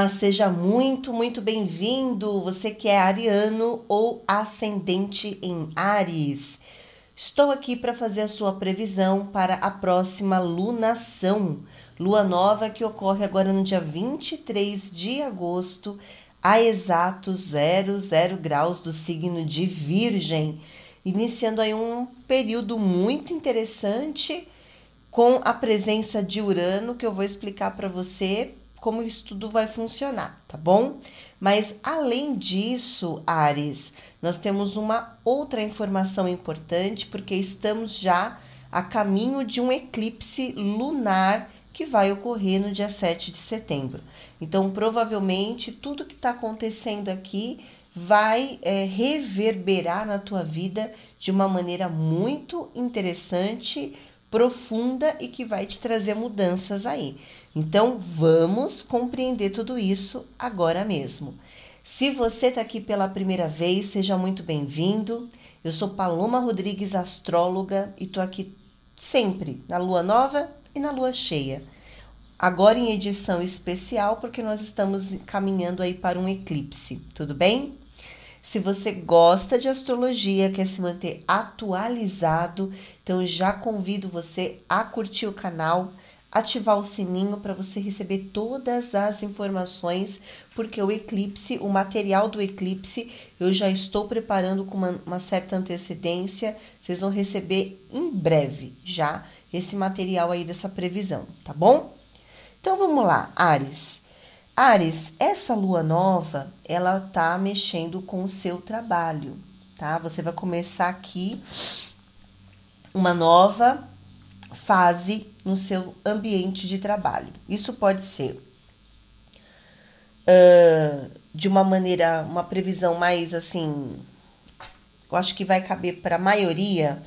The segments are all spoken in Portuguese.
Olá, seja muito bem-vindo. Você que é ariano ou ascendente em Áries. Estou aqui para fazer a sua previsão para a próxima lunação, lua nova que ocorre agora no dia 23 de agosto, a exatos 00 graus do signo de Virgem, iniciando aí um período muito interessante com a presença de Urano, que eu vou explicar para você como isso tudo vai funcionar, tá bom? Mas além disso, Áries, nós temos uma outra informação importante, porque estamos já a caminho de um eclipse lunar que vai ocorrer no dia 7 de setembro. Então, provavelmente, tudo que está acontecendo aqui vai reverberar na tua vida de uma maneira muito interessante, profunda e que vai te trazer mudanças aí. Então, vamos compreender tudo isso agora mesmo. Se você está aqui pela primeira vez, seja muito bem-vindo. Eu sou Paloma Rodrigues, astróloga, e estou aqui sempre na lua nova e na lua cheia. Agora em edição especial, porque nós estamos caminhando aí para um eclipse, tudo bem? Se você gosta de astrologia, quer se manter atualizado, então já convido você a curtir o canal, ativar o sininho para você receber todas as informações, porque o eclipse, o material do eclipse, eu já estou preparando com uma certa antecedência. Vocês vão receber em breve já esse material aí dessa previsão, tá bom? Então vamos lá, Áries. Áries, essa lua nova, ela tá mexendo com o seu trabalho, tá? Você vai começar aqui uma nova fase no seu ambiente de trabalho. Isso pode ser de uma maneira, uma previsão mais assim, eu acho que vai caber para a maioria,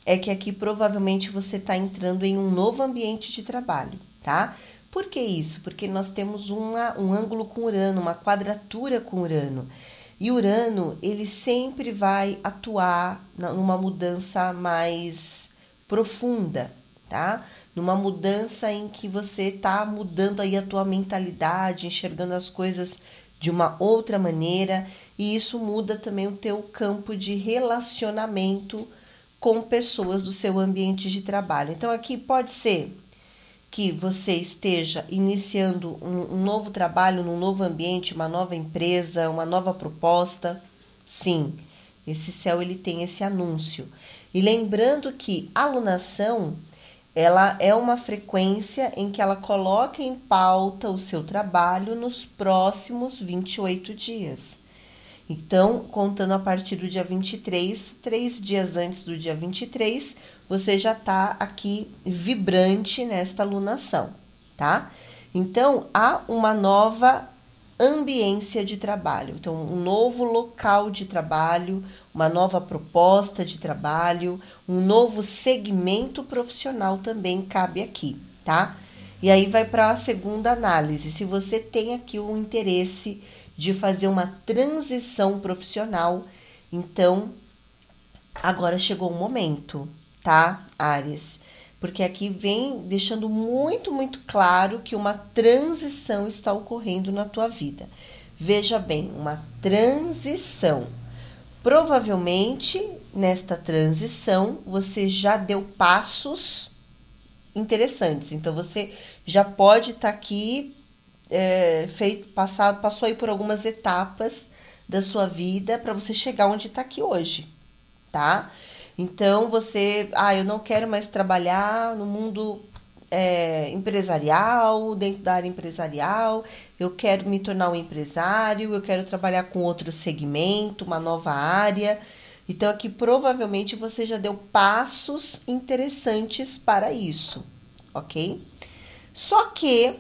é que aqui provavelmente você está entrando em um novo ambiente de trabalho, tá? Por que isso? Porque nós temos um ângulo com Urano, uma quadratura com Urano. E Urano, ele sempre vai atuar numa mudança mais profunda, tá? Numa mudança em que você está mudando aí a tua mentalidade, enxergando as coisas de uma outra maneira. E isso muda também o teu campo de relacionamento com pessoas do seu ambiente de trabalho. Então, aqui pode ser que você esteja iniciando um novo trabalho, num novo ambiente, uma nova empresa, uma nova proposta. Sim, esse céu ele tem esse anúncio. E lembrando que a lunação, ela é uma frequência em que ela coloca em pauta o seu trabalho nos próximos 28 dias. Então, contando a partir do dia 23, 3 dias antes do dia 23, você já está aqui vibrante nesta lunação, tá? Então, há uma nova ambiência de trabalho. Então, um novo local de trabalho, uma nova proposta de trabalho, um novo segmento profissional também cabe aqui, tá? E aí vai para a segunda análise. Se você tem aqui o interesse de fazer uma transição profissional, então agora chegou o momento, tá, Áries? Porque aqui vem deixando muito claro que uma transição está ocorrendo na tua vida. Veja bem, uma transição. Provavelmente, nesta transição, você já deu passos interessantes. Então, você já pode estar aqui passou aí por algumas etapas da sua vida para você chegar onde está aqui hoje, tá? Então você, eu não quero mais trabalhar no mundo empresarial, dentro da área empresarial, eu quero me tornar um empresário, eu quero trabalhar com outro segmento, uma nova área. Então aqui provavelmente você já deu passos interessantes para isso, ok? Só que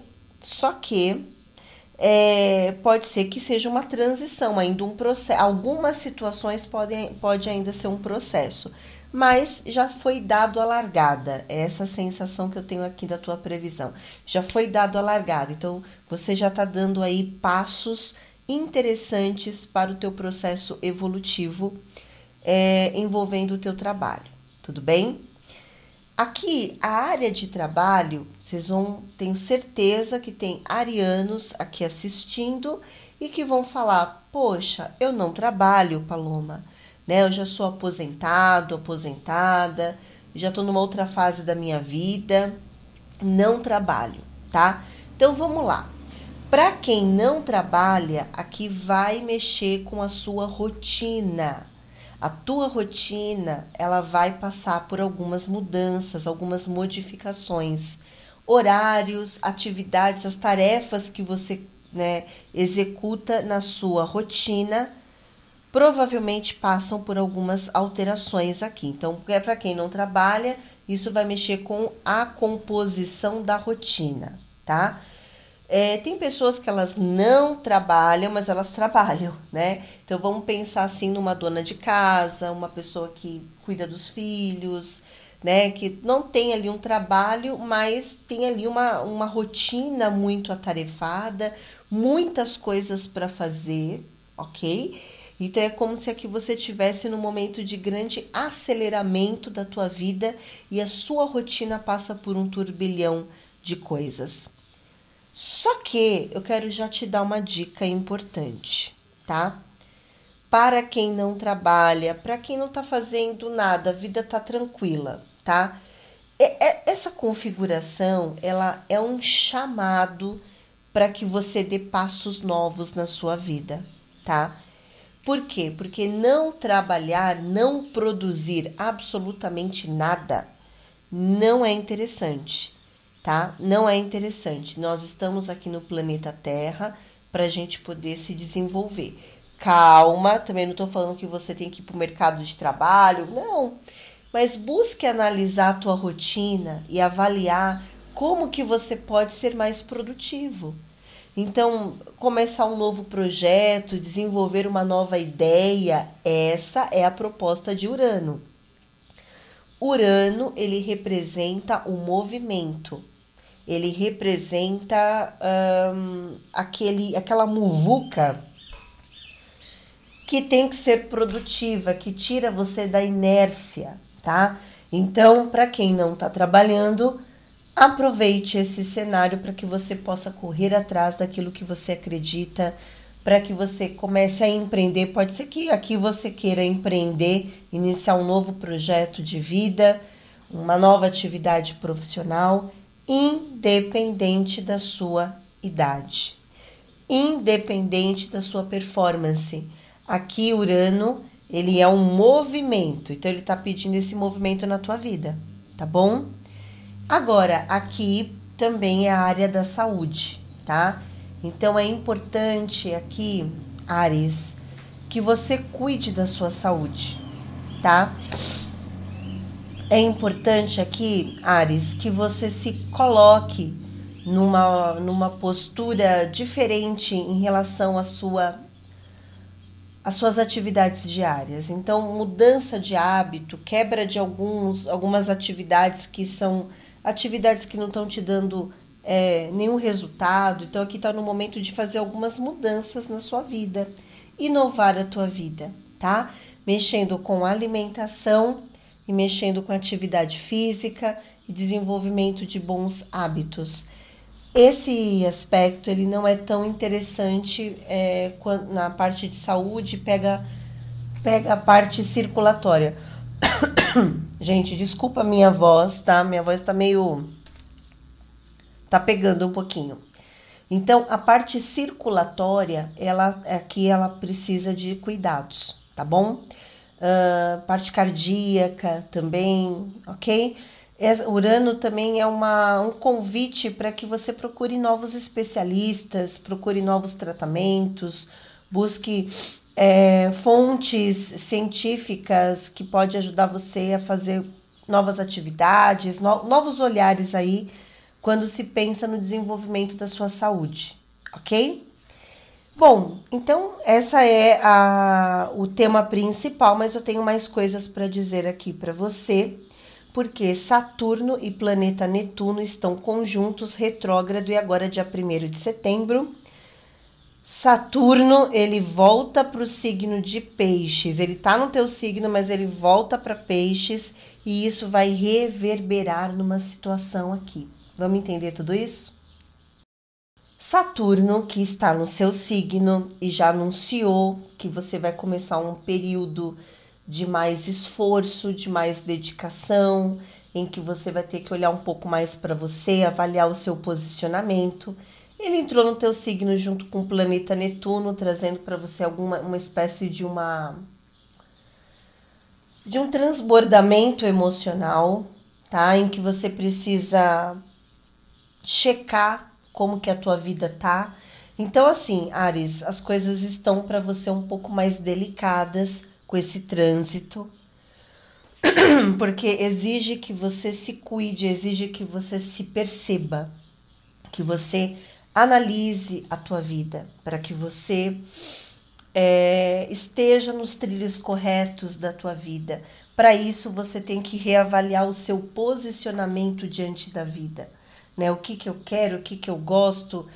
pode ser que seja uma transição, ainda um processo. Algumas situações pode ainda ser um processo, mas já foi dado a largada. É essa sensação que eu tenho aqui da tua previsão. Já foi dado a largada, então você já está dando aí passos interessantes para o teu processo evolutivo envolvendo o teu trabalho, tudo bem? Aqui, a área de trabalho, vocês vão, tenho certeza que tem arianos aqui assistindo e que vão falar: poxa, eu não trabalho, Paloma, né? Eu já sou aposentado, aposentada, já estou numa outra fase da minha vida, não trabalho, tá? Então vamos lá. Para quem não trabalha, aqui vai mexer com a sua rotina. A tua rotina, ela vai passar por algumas mudanças, algumas modificações. Horários, atividades, as tarefas que você, né, executa na sua rotina, provavelmente passam por algumas alterações aqui. Então, para quem não trabalha, isso vai mexer com a composição da rotina, tá? Tem pessoas que elas não trabalham, mas elas trabalham, né? Então vamos pensar assim numa dona de casa, uma pessoa que cuida dos filhos, né? Que não tem ali um trabalho, mas tem ali uma rotina muito atarefada, muitas coisas para fazer, ok? Então é como se aqui você estivesse num momento de grande aceleramento da tua vida e a sua rotina passa por um turbilhão de coisas. Só que eu quero já te dar uma dica importante, tá? Para quem não trabalha, para quem não tá fazendo nada, a vida tá tranquila, tá? Essa configuração, ela é um chamado para que você dê passos novos na sua vida, tá? Por quê? Porque não trabalhar, não produzir absolutamente nada, não é interessante, tá? Não é interessante. Nós estamos aqui no planeta Terra para a gente poder se desenvolver. Calma, também não estou falando que você tem que ir para o mercado de trabalho, não. Mas busque analisar a tua rotina e avaliar como que você pode ser mais produtivo. Então, começar um novo projeto, desenvolver uma nova ideia, essa é a proposta de Urano. Urano, ele representa o movimento, ele representa aquela muvuca que tem que ser produtiva, que tira você da inércia, tá? Então, para quem não está trabalhando, aproveite esse cenário para que você possa correr atrás daquilo que você acredita, para que você comece a empreender. Pode ser que aqui você queira empreender, iniciar um novo projeto de vida, uma nova atividade profissional, independente da sua idade, independente da sua performance. Aqui, Urano, ele é um movimento, então ele está pedindo esse movimento na tua vida, tá bom? Agora, aqui também é a área da saúde, tá? Então, é importante aqui, Áries, que você cuide da sua saúde, tá? É importante aqui, Áries, que você se coloque numa postura diferente em relação às suas atividades diárias. Então, mudança de hábito, quebra de algumas atividades que são atividades que não estão te dando nenhum resultado. Então, aqui está no momento de fazer algumas mudanças na sua vida, inovar a tua vida, tá? Mexendo com alimentação e mexendo com atividade física e desenvolvimento de bons hábitos. Esse aspecto ele não é tão interessante na parte de saúde, pega a parte circulatória. Gente, desculpa a minha voz, tá? Minha voz tá tá pegando um pouquinho. Então, a parte circulatória, ela precisa de cuidados, tá bom? Parte cardíaca também, ok? Urano também é um convite para que você procure novos especialistas, procure novos tratamentos, busque fontes científicas que pode ajudar você a fazer novas atividades, novos olhares aí quando se pensa no desenvolvimento da sua saúde, ok? Bom, então essa é o tema principal, mas eu tenho mais coisas para dizer aqui para você, porque Saturno e planeta Netuno estão conjuntos, retrógrado, e agora dia 1º de setembro, Saturno, ele volta para o signo de Peixes. Ele tá no teu signo, mas ele volta para Peixes e isso vai reverberar numa situação aqui. Vamos entender tudo isso? Saturno, que está no seu signo e já anunciou que você vai começar um período de mais esforço, de mais dedicação, em que você vai ter que olhar um pouco mais para você, avaliar o seu posicionamento. Ele entrou no teu signo junto com o planeta Netuno, trazendo para você uma espécie de um transbordamento emocional, tá? Em que você precisa checar como que a tua vida tá. Então assim, Áries, as coisas estão para você um pouco mais delicadas com esse trânsito, porque exige que você se cuide, exige que você se perceba, que você analise a tua vida, para que você esteja nos trilhos corretos da tua vida. Para isso, você tem que reavaliar o seu posicionamento diante da vida, né? O que que eu quero, o que que eu gosto,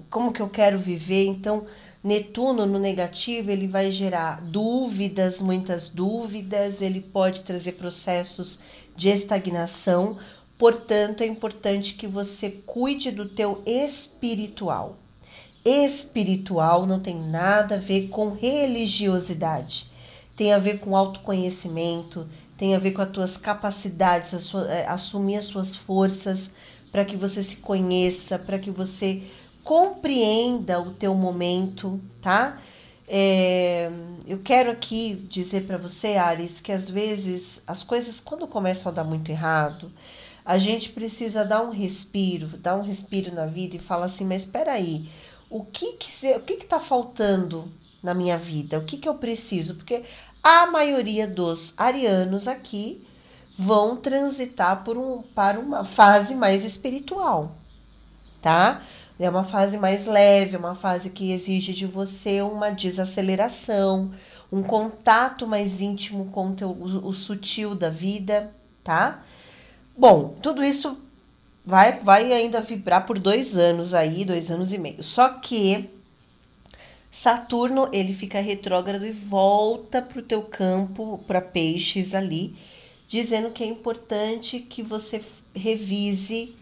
como que eu quero viver. Então, Netuno no negativo, ele vai gerar dúvidas, muitas dúvidas, ele pode trazer processos de estagnação. Portanto, é importante que você cuide do teu espiritual. Espiritual não tem nada a ver com religiosidade. Tem a ver com autoconhecimento, tem a ver com as tuas capacidades, assumir as suas forças, para que você se conheça, para que você compreenda o teu momento, tá? Eu quero aqui dizer para você, Ares, que às vezes as coisas, quando começam a dar muito errado, a gente precisa dar um respiro na vida e falar assim, mas espera aí, o que tá faltando na minha vida? O que que eu preciso? Porque a maioria dos arianos aqui vão transitar para uma fase mais espiritual, tá? É uma fase mais leve, é uma fase que exige de você uma desaceleração, um contato mais íntimo com o sutil da vida, tá? Bom, tudo isso vai ainda vibrar por 2 anos aí, 2 anos e meio. Só que Saturno, ele fica retrógrado e volta para o teu campo, para Peixes ali, dizendo que é importante que você revise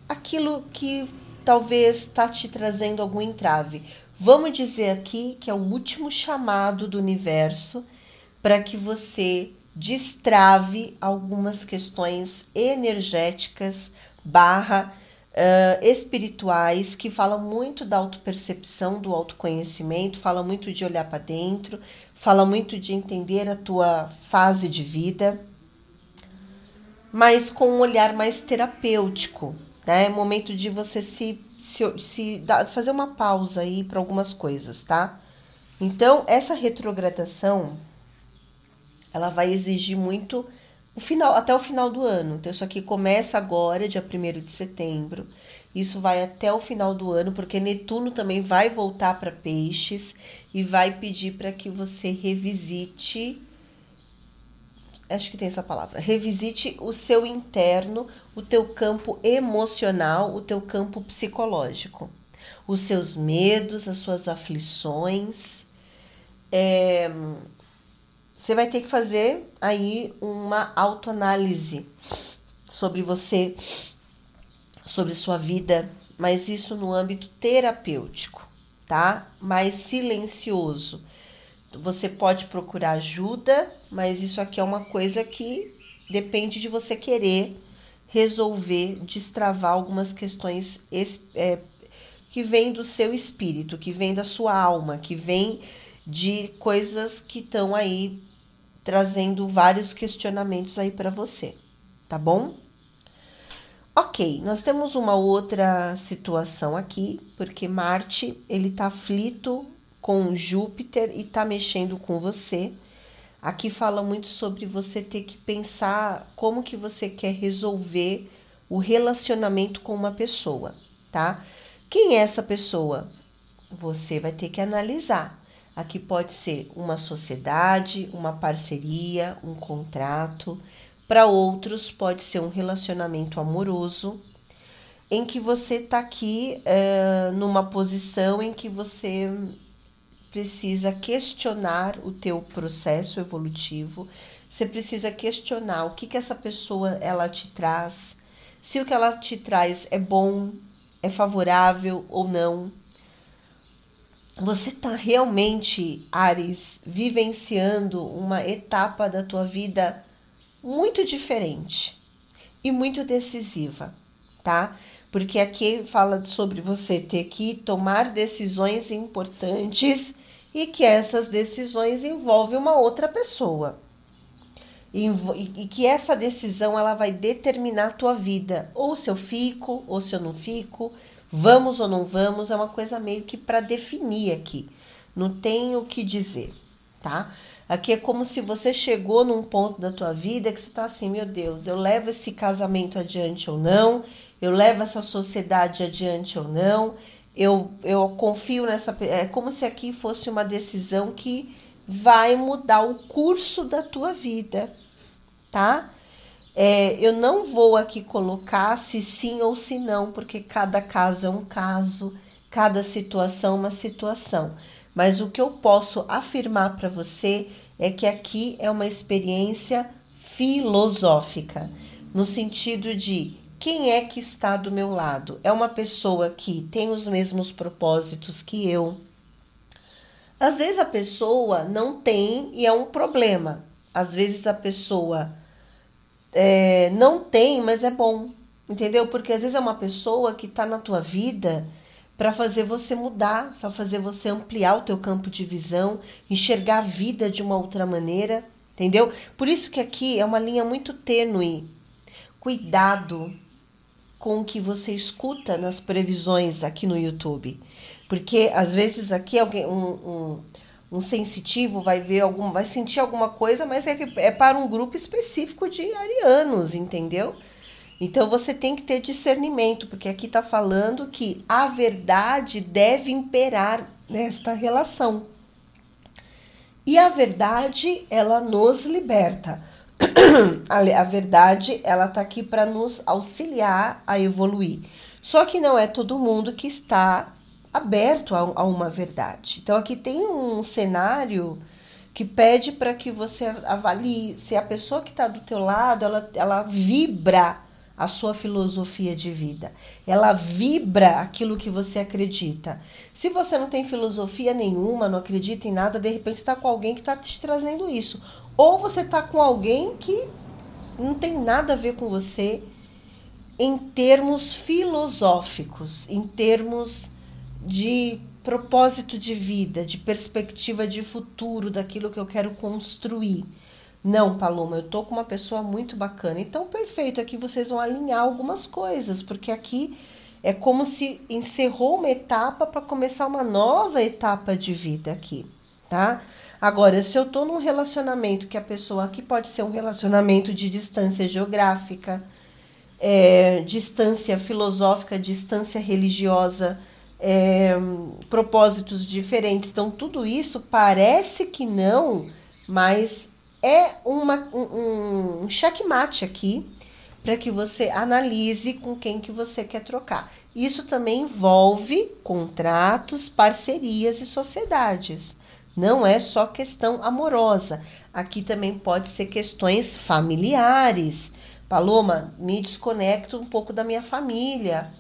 aquilo que talvez está te trazendo algum entrave. Vamos dizer aqui que é o último chamado do universo para que você destrave algumas questões energéticas barra espirituais que falam muito da autopercepção, do autoconhecimento, falam muito de olhar para dentro, falam muito de entender a tua fase de vida, mas com um olhar mais terapêutico, né? É momento de você fazer uma pausa aí para algumas coisas, tá? Então, essa retrogradação, ela vai exigir muito até o final do ano. Então, isso aqui começa agora, dia 1º de setembro. Isso vai até o final do ano, porque Netuno também vai voltar para Peixes e vai pedir para que você revisite, acho que tem essa palavra, revisite o seu interno, o teu campo emocional, o teu campo psicológico, os seus medos, as suas aflições. Você vai ter que fazer aí uma autoanálise sobre você, sobre sua vida, mas isso no âmbito terapêutico, tá? Mais silencioso. Você pode procurar ajuda, mas isso aqui é uma coisa que depende de você querer resolver, destravar algumas questões que vêm do seu espírito, que vêm da sua alma, que vêm de coisas que estão aí trazendo vários questionamentos aí para você, tá bom? Ok, nós temos uma outra situação aqui, porque Marte, ele tá aflito com Júpiter e tá mexendo com você. Aqui fala muito sobre você ter que pensar como que você quer resolver o relacionamento com uma pessoa, tá? Quem é essa pessoa? Você vai ter que analisar. Aqui pode ser uma sociedade, uma parceria, um contrato. Para outros pode ser um relacionamento amoroso. em que você está aqui numa posição em que você precisa questionar o teu processo evolutivo, você precisa questionar o que essa pessoa ela te traz, se o que ela te traz é bom, é favorável ou não. Você está realmente, Áries, vivenciando uma etapa da tua vida muito diferente e muito decisiva, tá? Porque aqui fala sobre você ter que tomar decisões importantes e que essas decisões envolvem uma outra pessoa. E que essa decisão ela vai determinar a tua vida. Ou se eu fico, ou se eu não fico, vamos ou não vamos, é uma coisa meio que para definir aqui. Não tem o que dizer, tá? Aqui é como se você chegou num ponto da tua vida que você tá assim, meu Deus, eu levo esse casamento adiante ou não, eu levo essa sociedade adiante ou não, eu confio nessa... É como se aqui fosse uma decisão que vai mudar o curso da tua vida, tá? Eu não vou aqui colocar se sim ou se não, porque cada caso é um caso, cada situação é uma situação. Mas o que eu posso afirmar para você é que aqui é uma experiência filosófica, no sentido de quem é que está do meu lado? É uma pessoa que tem os mesmos propósitos que eu? Às vezes a pessoa não tem e é um problema. Às vezes a pessoa não tem, mas é bom, entendeu? Porque às vezes é uma pessoa que está na tua vida para fazer você mudar, para fazer você ampliar o teu campo de visão, enxergar a vida de uma outra maneira, entendeu? Por isso que aqui é uma linha muito tênue. Cuidado com o que você escuta nas previsões aqui no YouTube. Porque às vezes aqui alguém, um sensitivo vai ver vai sentir alguma coisa, mas é para um grupo específico de arianos, entendeu? Então você tem que ter discernimento, porque aqui está falando que a verdade deve imperar nesta relação. E a verdade, ela nos liberta. A verdade, ela tá aqui para nos auxiliar a evoluir. Só que não é todo mundo que está aberto a uma verdade. Então aqui tem um cenário que pede para que você avalie se a pessoa que está do teu lado, ela vibra a sua filosofia de vida. Ela vibra aquilo que você acredita. Se você não tem filosofia nenhuma, não acredita em nada, de repente está com alguém que está te trazendo isso. Ou você está com alguém que não tem nada a ver com você em termos filosóficos, em termos de propósito de vida, de perspectiva de futuro, daquilo que eu quero construir. Não, Paloma, eu tô com uma pessoa muito bacana. Então, perfeito, aqui vocês vão alinhar algumas coisas, porque aqui é como se encerrou uma etapa para começar uma nova etapa de vida aqui, tá? Agora, se eu tô num relacionamento que a pessoa aqui pode ser um relacionamento de distância geográfica, distância filosófica, distância religiosa, propósitos diferentes. Então, tudo isso parece que não, mas é um checkmate aqui para que você analise com quem que você quer trocar. Isso também envolve contratos, parcerias e sociedades. Não é só questão amorosa. Aqui também pode ser questões familiares. Paloma, me desconecto um pouco da minha família.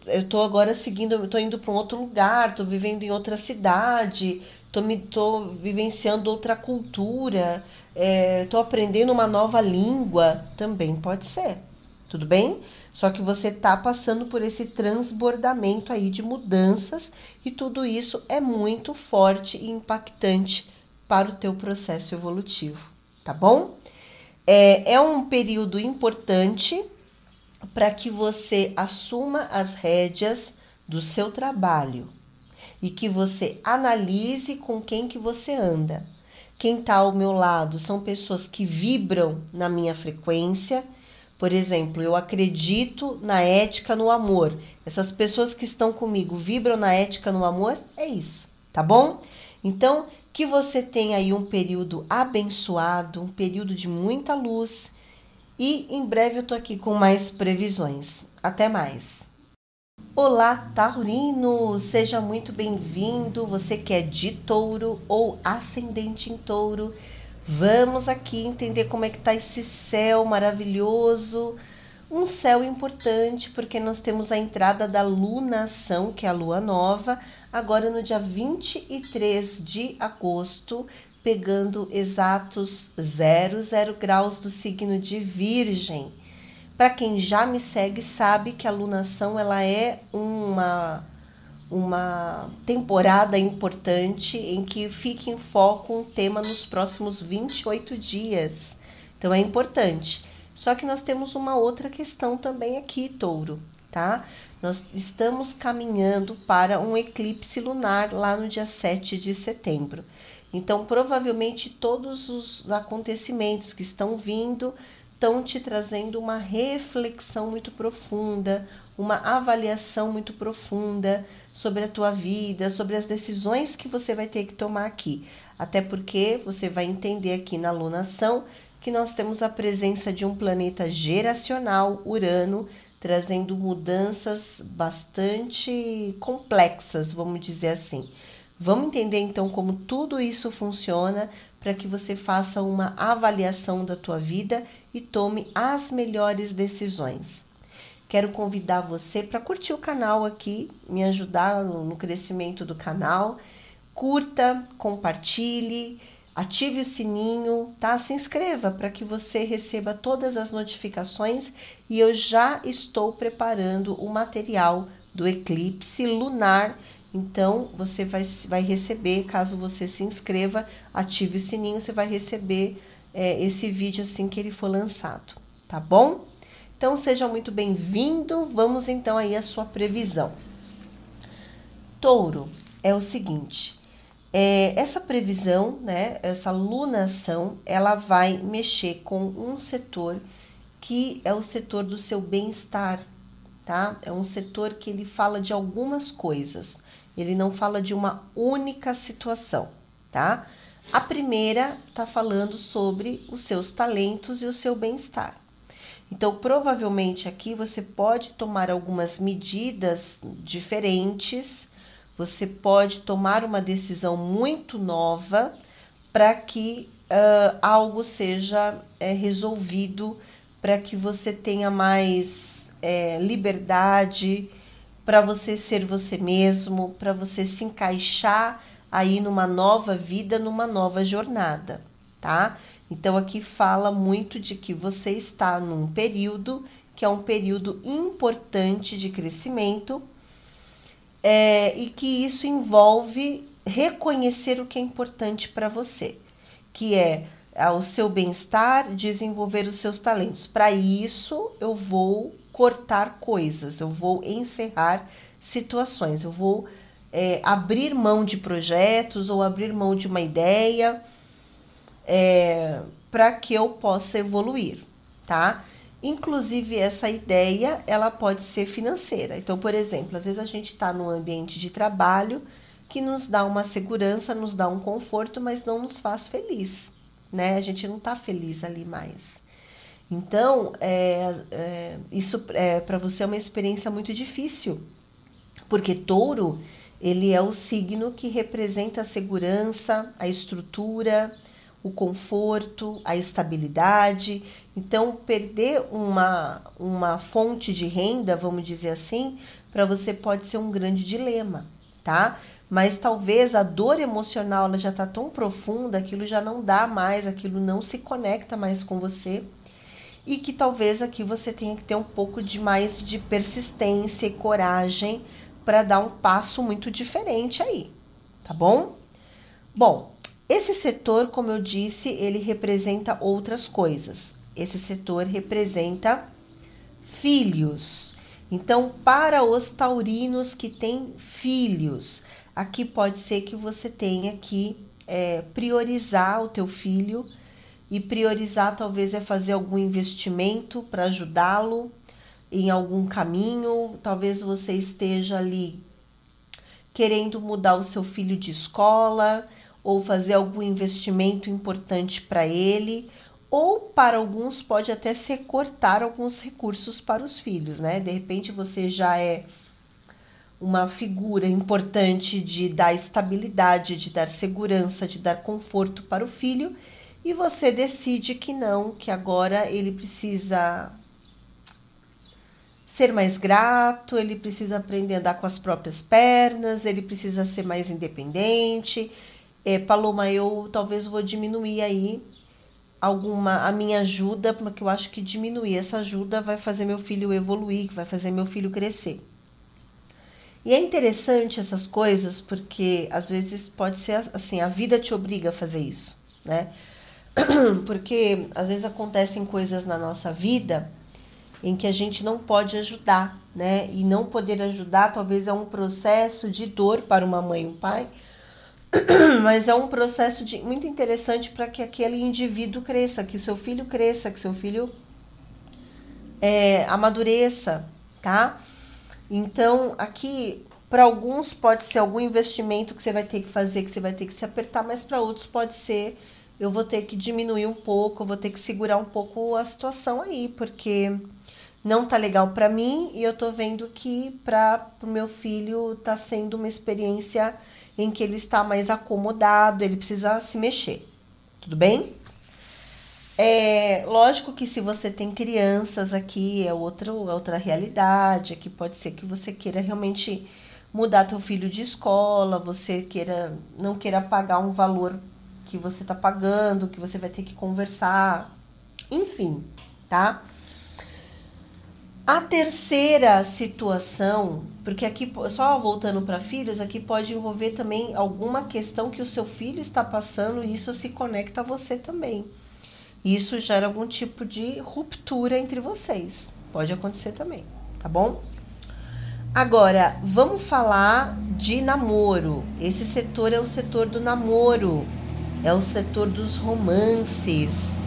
Eu tô agora seguindo, eu tô indo para um outro lugar, tô vivendo em outra cidade, tô vivenciando outra cultura, tô aprendendo uma nova língua, também pode ser, tudo bem? Só que você tá passando por esse transbordamento aí de mudanças e tudo isso é muito forte e impactante para o teu processo evolutivo, tá bom? É um período importante para que você assuma as rédeas do seu trabalho e que você analise com quem que você anda. Quem está ao meu lado são pessoas que vibram na minha frequência. Por exemplo, eu acredito na ética, no amor. Essas pessoas que estão comigo vibram na ética, no amor? É isso, tá bom? Então, que você tenha aí um período abençoado, um período de muita luz E em breve eu tô aqui com mais previsões. Até mais! Olá, Taurino! Seja muito bem-vindo. Você que é de touro ou ascendente em touro, vamos aqui entender como é que tá esse céu maravilhoso. Um céu importante porque nós temos a entrada da lunação, que é a lua nova, agora no dia 23 de agosto, pegando exatos 00 graus do signo de Virgem. Para quem já me segue sabe que a lunação ela é uma temporada importante em que fica em foco um tema nos próximos 28 dias. Então é importante. Só que nós temos uma outra questão também aqui, Touro, tá? Nós estamos caminhando para um eclipse lunar lá no dia 7 de setembro. Então, provavelmente todos os acontecimentos que estão vindo estão te trazendo uma reflexão muito profunda, uma avaliação muito profunda sobre a tua vida, sobre as decisões que você vai ter que tomar aqui. Até porque você vai entender aqui na lunação que nós temos a presença de um planeta geracional, Urano, trazendo mudanças bastante complexas, vamos dizer assim. Vamos entender então como tudo isso funciona para que você faça uma avaliação da tua vida e tome as melhores decisões. Quero convidar você para curtir o canal aqui, me ajudar no crescimento do canal. Curta, compartilhe, ative o sininho, tá? Se inscreva para que você receba todas as notificações e eu já estou preparando o material do eclipse lunar. Então, você vai receber, caso você se inscreva, ative o sininho, você vai receber esse vídeo assim que ele for lançado, tá bom? Então, seja muito bem-vindo. Vamos então aí à sua previsão. Touro, é o seguinte, essa previsão, né, essa lunação, ela vai mexer com um setor que é o setor do seu bem-estar, tá? É um setor que ele fala de algumas coisas. Ele não fala de uma única situação, tá? A primeira tá falando sobre os seus talentos e o seu bem-estar. Então, provavelmente aqui você pode tomar algumas medidas diferentes, você pode tomar uma decisão muito nova para que algo seja resolvido, para que você tenha mais liberdade, para você ser você mesmo, para você se encaixar aí numa nova vida, numa nova jornada, tá? Então aqui fala muito de que você está num período que é um período importante de crescimento e que isso envolve reconhecer o que é importante para você, que é o seu bem-estar, desenvolver os seus talentos. Para isso eu vou cortar coisas, eu vou encerrar situações, eu vou abrir mão de projetos ou abrir mão de uma ideia para que eu possa evoluir, tá? Inclusive essa ideia, ela pode ser financeira. Então, por exemplo, às vezes a gente está num ambiente de trabalho que nos dá uma segurança, nos dá um conforto, mas não nos faz feliz, né? A gente não está feliz ali mais. Então, isso para você é uma experiência muito difícil, porque Touro, ele é o signo que representa a segurança, a estrutura, o conforto, a estabilidade. Então, perder uma fonte de renda, vamos dizer assim, para você pode ser um grande dilema, tá? Mas talvez a dor emocional ela já está tão profunda, aquilo já não dá mais, aquilo não se conecta mais com você. E que talvez aqui você tenha que ter um pouco de mais de persistência e coragem para dar um passo muito diferente aí, tá bom? Bom, esse setor, como eu disse, ele representa outras coisas. Esse setor representa filhos. Então, para os taurinos que têm filhos, aqui pode ser que você tenha que priorizar o teu filho. E priorizar talvez é fazer algum investimento para ajudá-lo em algum caminho. Talvez você esteja ali querendo mudar o seu filho de escola ou fazer algum investimento importante para ele, ou para alguns pode até ser cortar alguns recursos para os filhos, né? De repente você já é uma figura importante de dar estabilidade, de dar segurança, de dar conforto para o filho, e você decide que não, que agora ele precisa ser mais grato, ele precisa aprender a andar com as próprias pernas, ele precisa ser mais independente. Paloma, eu talvez vou diminuir aí a minha ajuda, porque eu acho que diminuir essa ajuda vai fazer meu filho evoluir, vai fazer meu filho crescer. E é interessante essas coisas porque às vezes pode ser assim, a vida te obriga a fazer isso, né? Porque às vezes acontecem coisas na nossa vida em que a gente não pode ajudar, né? E não poder ajudar talvez é um processo de dor para uma mãe e um pai, mas é um processo muito interessante para que aquele indivíduo cresça, que o seu filho cresça, que seu filho amadureça, tá? Então, aqui, para alguns pode ser algum investimento que você vai ter que fazer, que você vai ter que se apertar, mas para outros pode ser, eu vou ter que diminuir um pouco, eu vou ter que segurar um pouco a situação aí, porque não tá legal para mim e eu tô vendo que para o meu filho tá sendo uma experiência em que ele está mais acomodado, ele precisa se mexer. Tudo bem? Lógico que se você tem crianças aqui é outra realidade, aqui pode ser que você queira realmente mudar teu filho de escola, você não queira pagar um valor que você tá pagando, que você vai ter que conversar, enfim, tá? A terceira situação, porque aqui, só voltando para filhos, aqui pode envolver também alguma questão que o seu filho está passando e isso se conecta a você também. Isso gera algum tipo de ruptura entre vocês. Pode acontecer também, tá bom? Agora, vamos falar de namoro. Esse setor é o setor do namoro. É o setor dos romances.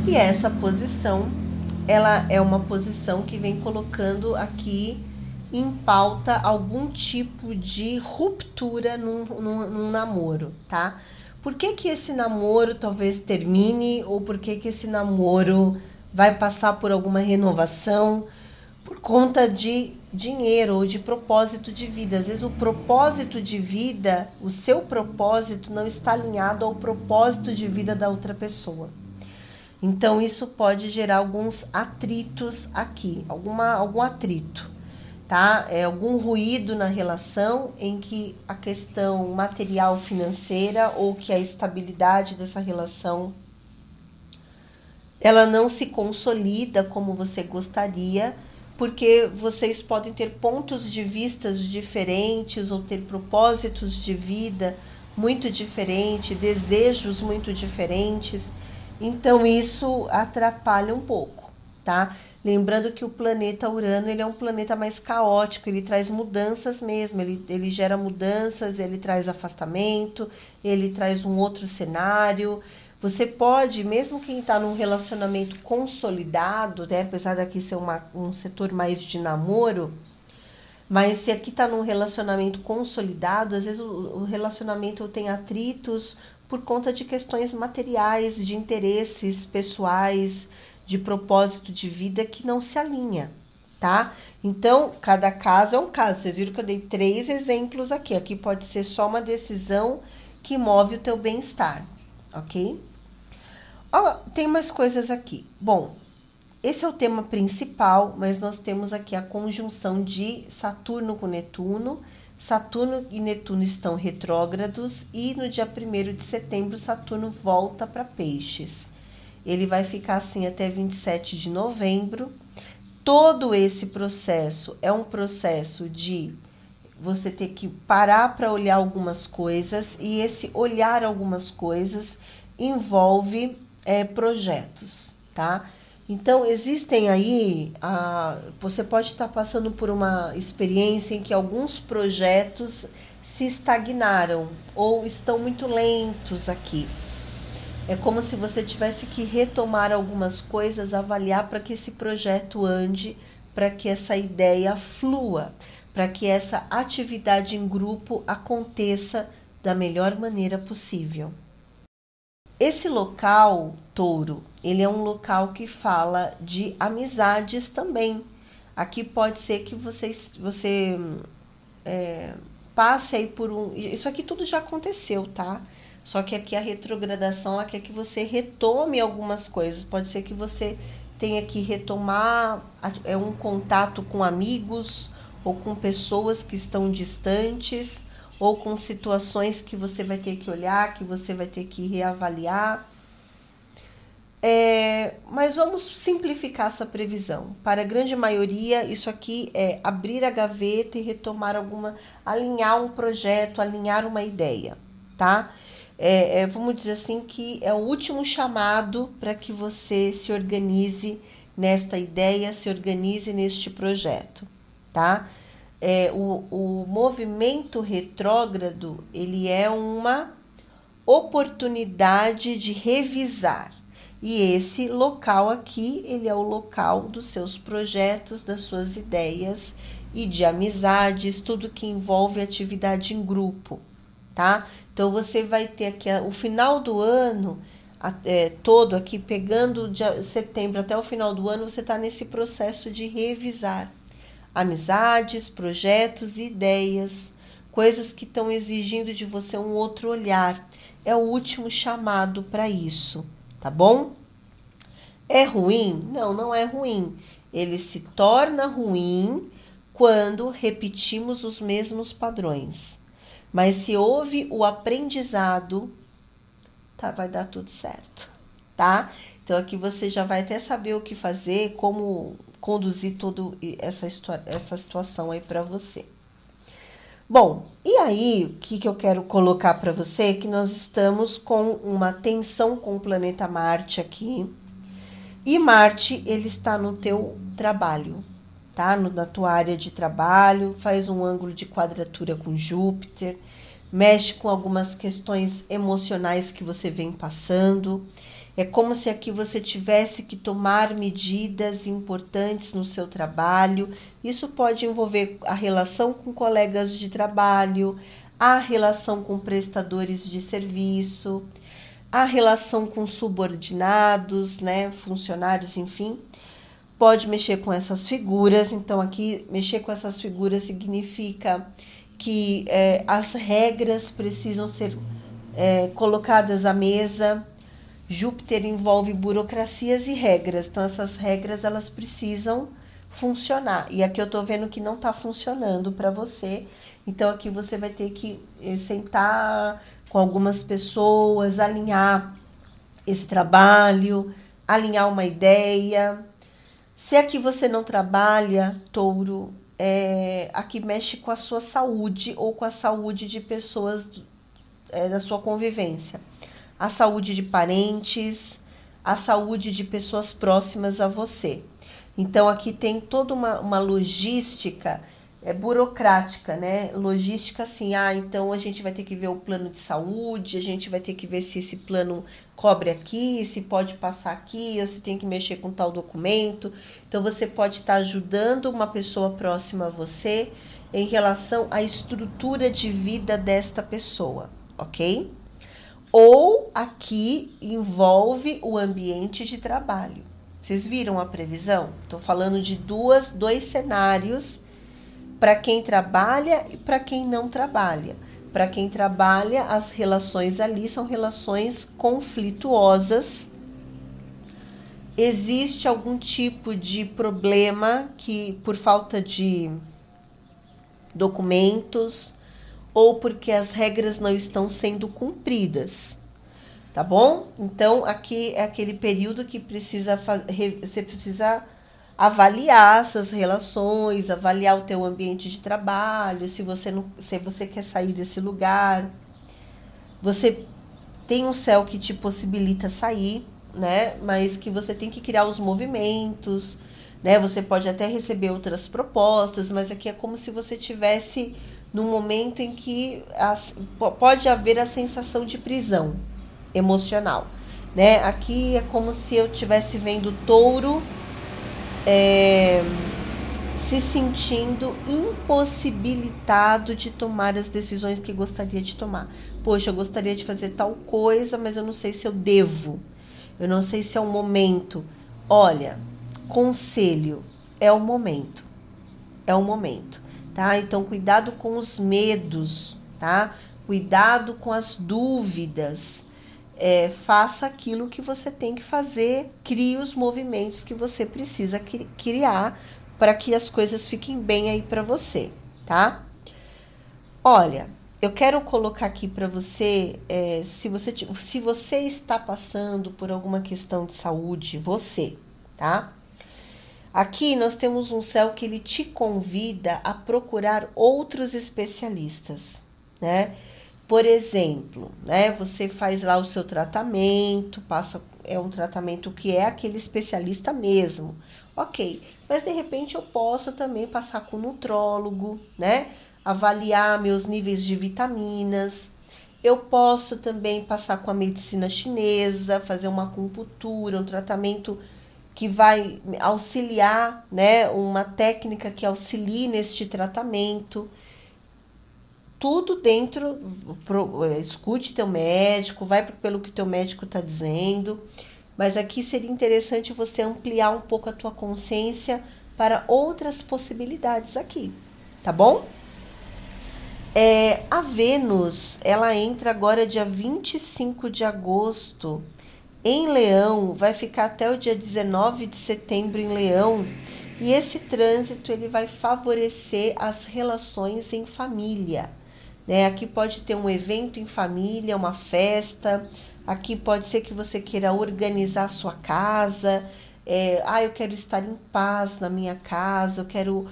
E essa posição, ela é uma posição que vem colocando aqui em pauta algum tipo de ruptura num namoro, tá? Por que que esse namoro talvez termine ou por que que esse namoro vai passar por alguma renovação por conta de dinheiro ou de propósito de vida? Às vezes o propósito de vida, o seu propósito não está alinhado ao propósito de vida da outra pessoa. Então isso pode gerar alguns atritos aqui, algum atrito, tá? Algum ruído na relação em que a questão material financeira ou que a estabilidade dessa relação ela não se consolida como você gostaria, porque vocês podem ter pontos de vistas diferentes ou ter propósitos de vida muito diferentes, desejos muito diferentes. Então isso atrapalha um pouco, tá? Lembrando que o planeta Urano ele é um planeta mais caótico, ele traz mudanças mesmo, ele gera mudanças, ele traz afastamento, ele traz um outro cenário. Você pode, mesmo quem está num relacionamento consolidado, né, apesar daqui ser um setor mais de namoro, mas se aqui está num relacionamento consolidado, às vezes o relacionamento tem atritos por conta de questões materiais, de interesses pessoais, de propósito de vida que não se alinha, tá? Então, cada caso é um caso. Vocês viram que eu dei 3 exemplos aqui. Aqui pode ser só uma decisão que move o teu bem-estar, ok? Ó, tem mais coisas aqui. Bom, esse é o tema principal, mas nós temos aqui a conjunção de Saturno com Netuno. Saturno e Netuno estão retrógrados e no dia 1º de setembro Saturno volta para Peixes. Ele vai ficar assim até 27 de novembro. Todo esse processo é um processo de você ter que parar para olhar algumas coisas e esse olhar algumas coisas envolve projetos, tá? Então, existem aí, você pode estar passando por uma experiência em que alguns projetos se estagnaram ou estão muito lentos aqui. É como se você tivesse que retomar algumas coisas, avaliar para que esse projeto ande, para que essa ideia flua, para que essa atividade em grupo aconteça da melhor maneira possível. Esse local, Touro, ele é um local que fala de amizades também. Aqui pode ser que você passe aí por um... Isso aqui tudo já aconteceu, tá? Só que aqui a retrogradação, ela quer que você retome algumas coisas. Pode ser que você tenha que retomar um contato com amigos ou com pessoas que estão distantes, ou com situações que você vai ter que olhar, que você vai ter que reavaliar. Mas vamos simplificar essa previsão. Para a grande maioria, isso aqui é abrir a gaveta e retomar alinhar um projeto, alinhar uma ideia, tá? Vamos dizer assim que é o último chamado para que você se organize nesta ideia, se organize neste projeto, tá? O movimento retrógrado, ele é uma oportunidade de revisar. E esse local aqui, ele é o local dos seus projetos, das suas ideias e de amizades, tudo que envolve atividade em grupo, tá? Então, você vai ter aqui o final do ano todo aqui, pegando de setembro até o final do ano, você está nesse processo de revisar amizades, projetos e ideias, coisas que estão exigindo de você um outro olhar. É o último chamado para isso, tá bom? É ruim? Não, não é ruim. Ele se torna ruim quando repetimos os mesmos padrões. Mas se houve o aprendizado, tá, vai dar tudo certo, tá? Então aqui você já vai até saber o que fazer, como conduzir toda essa situação aí para você. Bom, e aí, o que eu quero colocar para você é que nós estamos com uma tensão com o planeta Marte aqui. E Marte, ele está no teu trabalho, tá? Na tua área de trabalho, faz um ângulo de quadratura com Júpiter, mexe com algumas questões emocionais que você vem passando. É como se aqui você tivesse que tomar medidas importantes no seu trabalho. Isso pode envolver a relação com colegas de trabalho, a relação com prestadores de serviço, a relação com subordinados, né, funcionários, enfim. Pode mexer com essas figuras. Então, aqui, mexer com essas figuras significa que as regras precisam ser colocadas à mesa. Júpiter envolve burocracias e regras, então essas regras elas precisam funcionar. E aqui eu tô vendo que não tá funcionando para você, então aqui você vai ter que sentar com algumas pessoas, alinhar esse trabalho, alinhar uma ideia. Se aqui você não trabalha, Touro, aqui mexe com a sua saúde ou com a saúde de pessoas da sua convivência. A saúde de parentes, a saúde de pessoas próximas a você. Então, aqui tem toda uma logística burocrática, né? Logística assim, então a gente vai ter que ver o plano de saúde, a gente vai ter que ver se esse plano cobre aqui, se pode passar aqui, ou se tem que mexer com tal documento. Então, você pode estar ajudando uma pessoa próxima a você em relação à estrutura de vida desta pessoa, ok? Ou aqui envolve o ambiente de trabalho. Vocês viram a previsão? Estou falando de dois cenários para quem trabalha e para quem não trabalha. Para quem trabalha, as relações ali são relações conflituosas. Existe algum tipo de problema que, por falta de documentos, ou porque as regras não estão sendo cumpridas, tá bom? Então, aqui é aquele período que você precisa avaliar essas relações, avaliar o teu ambiente de trabalho, se você quer sair desse lugar. Você tem um céu que te possibilita sair, né? Mas que você tem que criar os movimentos, né? Você pode até receber outras propostas, mas aqui é como se você tivesse num momento em que pode haver a sensação de prisão emocional, né? Aqui é como se eu estivesse vendo Touro se sentindo impossibilitado de tomar as decisões que gostaria de tomar. Poxa, eu gostaria de fazer tal coisa, mas eu não sei se eu devo. Eu não sei se é o momento. Olha, conselho, é o momento. É o momento, tá? Então, cuidado com os medos, tá? Cuidado com as dúvidas. Faça aquilo que você tem que fazer, crie os movimentos que você precisa criar para que as coisas fiquem bem aí para você, tá? Olha, eu quero colocar aqui para você, se você está passando por alguma questão de saúde, tá? Aqui nós temos um céu que ele te convida a procurar outros especialistas, né? Por exemplo, né, você faz lá o seu tratamento, é um tratamento que é aquele especialista mesmo. Ok, mas de repente eu posso também passar com o nutrólogo, né? Avaliar meus níveis de vitaminas. Eu posso também passar com a medicina chinesa, fazer uma acupuntura, um tratamento que vai auxiliar, né? Uma técnica que auxilie neste tratamento. Tudo dentro, escute teu médico, vai pelo que teu médico está dizendo, mas aqui seria interessante você ampliar um pouco a tua consciência para outras possibilidades aqui, tá bom? A Vênus, ela entra agora dia 25 de agosto em Leão, vai ficar até o dia 19 de setembro em Leão, e esse trânsito ele vai favorecer as relações em família. Né? Aqui pode ter um evento em família, uma festa. Aqui pode ser que você queira organizar a sua casa. Eu quero estar em paz na minha casa, eu quero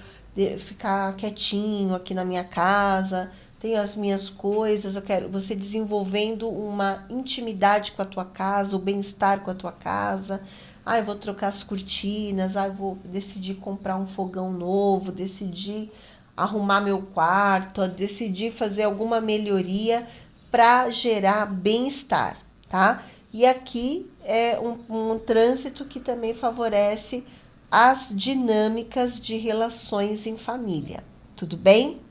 ficar quietinho aqui na minha casa, tenho as minhas coisas, eu quero você desenvolvendo uma intimidade com a tua casa, o bem-estar com a tua casa. Eu vou trocar as cortinas, eu vou decidir comprar um fogão novo, decidir arrumar meu quarto, decidir fazer alguma melhoria para gerar bem-estar, tá? E aqui é um trânsito que também favorece as dinâmicas de relações em família, tudo bem?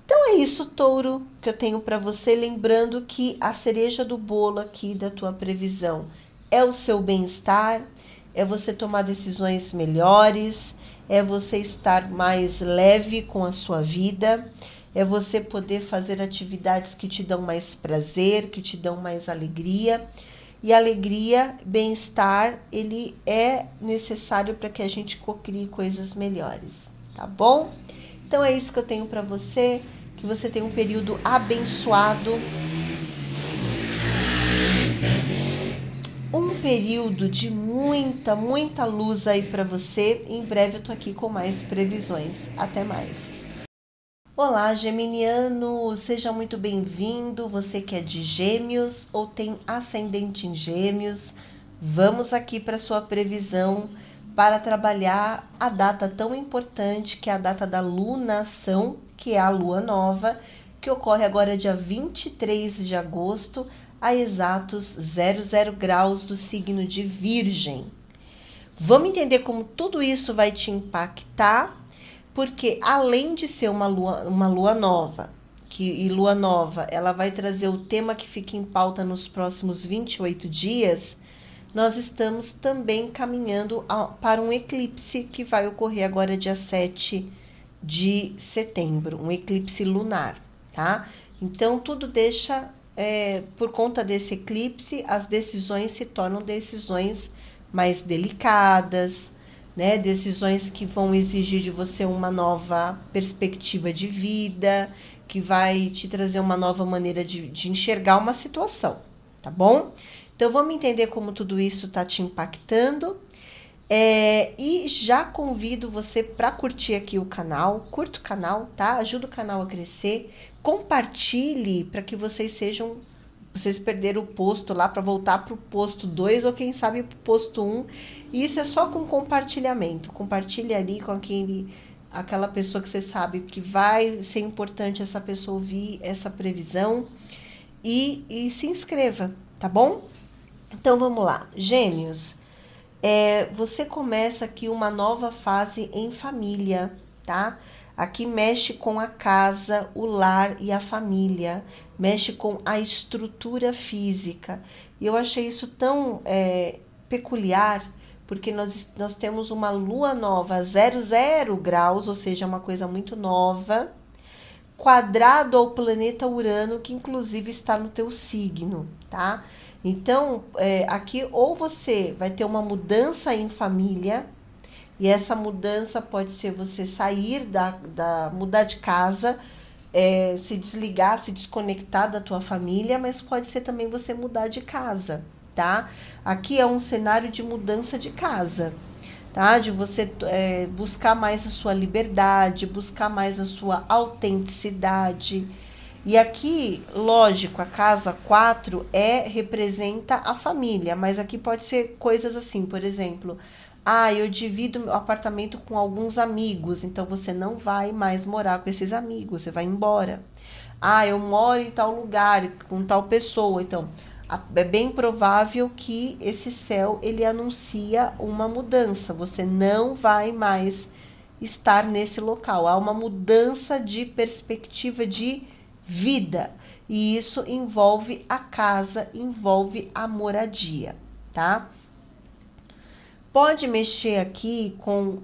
Então é isso, Touro, que eu tenho para você, lembrando que a cereja do bolo aqui da tua previsão é o seu bem-estar, é você tomar decisões melhores, é você estar mais leve com a sua vida, é você poder fazer atividades que te dão mais prazer, que te dão mais alegria. E alegria, bem-estar, ele é necessário para que a gente cocrie coisas melhores, tá bom? Então é isso que eu tenho para você, que você tenha um período abençoado, um período de muita luz aí para você. Em breve eu tô aqui com mais previsões. Até mais. Olá, geminiano, seja muito bem-vindo. Você que é de Gêmeos ou tem ascendente em Gêmeos, vamos aqui para sua previsão para trabalhar a data tão importante que é a data da lunação, que é a lua nova, que ocorre agora dia 23 de agosto, a exatos 00 graus do signo de Virgem. Vamos entender como tudo isso vai te impactar, porque além de ser uma lua nova, e lua nova, ela vai trazer o tema que fica em pauta nos próximos 28 dias, nós estamos também caminhando para um eclipse que vai ocorrer agora dia 7 de setembro, um eclipse lunar, tá? Então, tudo deixa... por conta desse eclipse, as decisões se tornam decisões mais delicadas, né? Decisões que vão exigir de você uma nova perspectiva de vida, que vai te trazer uma nova maneira de enxergar uma situação, tá bom? Então, vamos entender como tudo isso está te impactando. E já convido você para curtir aqui o canal, curta o canal, tá? Ajuda o canal a crescer, compartilhe para que vocês perderam o posto lá para voltar para o posto 2 ou quem sabe para o posto 1. E isso é só com compartilhamento. Compartilhe ali com aquela pessoa que você sabe que vai ser importante essa pessoa ouvir essa previsão e se inscreva, tá bom? Então vamos lá, Gêmeos. você começa aqui uma nova fase em família, tá? Aqui mexe com a casa, o lar e a família, mexe com a estrutura física. E eu achei isso tão peculiar, porque nós temos uma lua nova a 00 graus, ou seja, uma coisa muito nova, quadrado ao planeta Urano, que inclusive está no teu signo, tá? Então, aqui ou você vai ter uma mudança em família, e essa mudança pode ser você sair mudar de casa, se desligar, se desconectar da tua família, mas pode ser também você mudar de casa, tá? Aqui é um cenário de mudança de casa, tá? De você buscar mais a sua liberdade, buscar mais a sua autenticidade. E aqui, lógico, a casa 4 representa a família, mas aqui pode ser coisas assim, por exemplo, eu divido meu apartamento com alguns amigos, então você não vai mais morar com esses amigos, você vai embora. Eu moro em tal lugar, com tal pessoa, então é bem provável que esse céu ele anuncia uma mudança, você não vai mais estar nesse local, há uma mudança de perspectiva de vida, e isso envolve a casa, envolve a moradia, tá? Pode mexer aqui com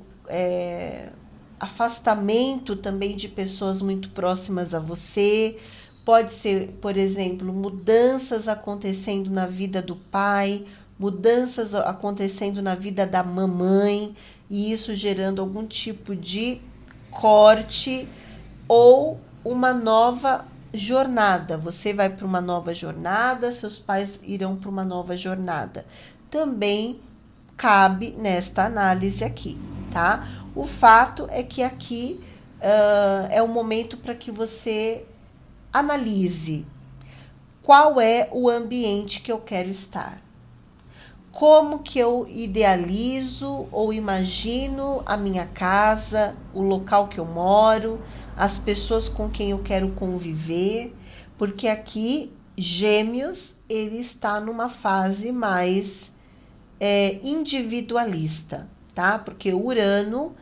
afastamento também de pessoas muito próximas a você. Pode ser, por exemplo, mudanças acontecendo na vida do pai, mudanças acontecendo na vida da mamãe, e isso gerando algum tipo de corte ou uma nova jornada. Você vai para uma nova jornada, seus pais irão para uma nova jornada. Também cabe nesta análise aqui, tá? O fato é que aqui é um momento para que você analise qual é o ambiente que eu quero estar. Como que eu idealizo ou imagino a minha casa, o local que eu moro, as pessoas com quem eu quero conviver, porque aqui Gêmeos ele está numa fase mais individualista, tá? Porque Urano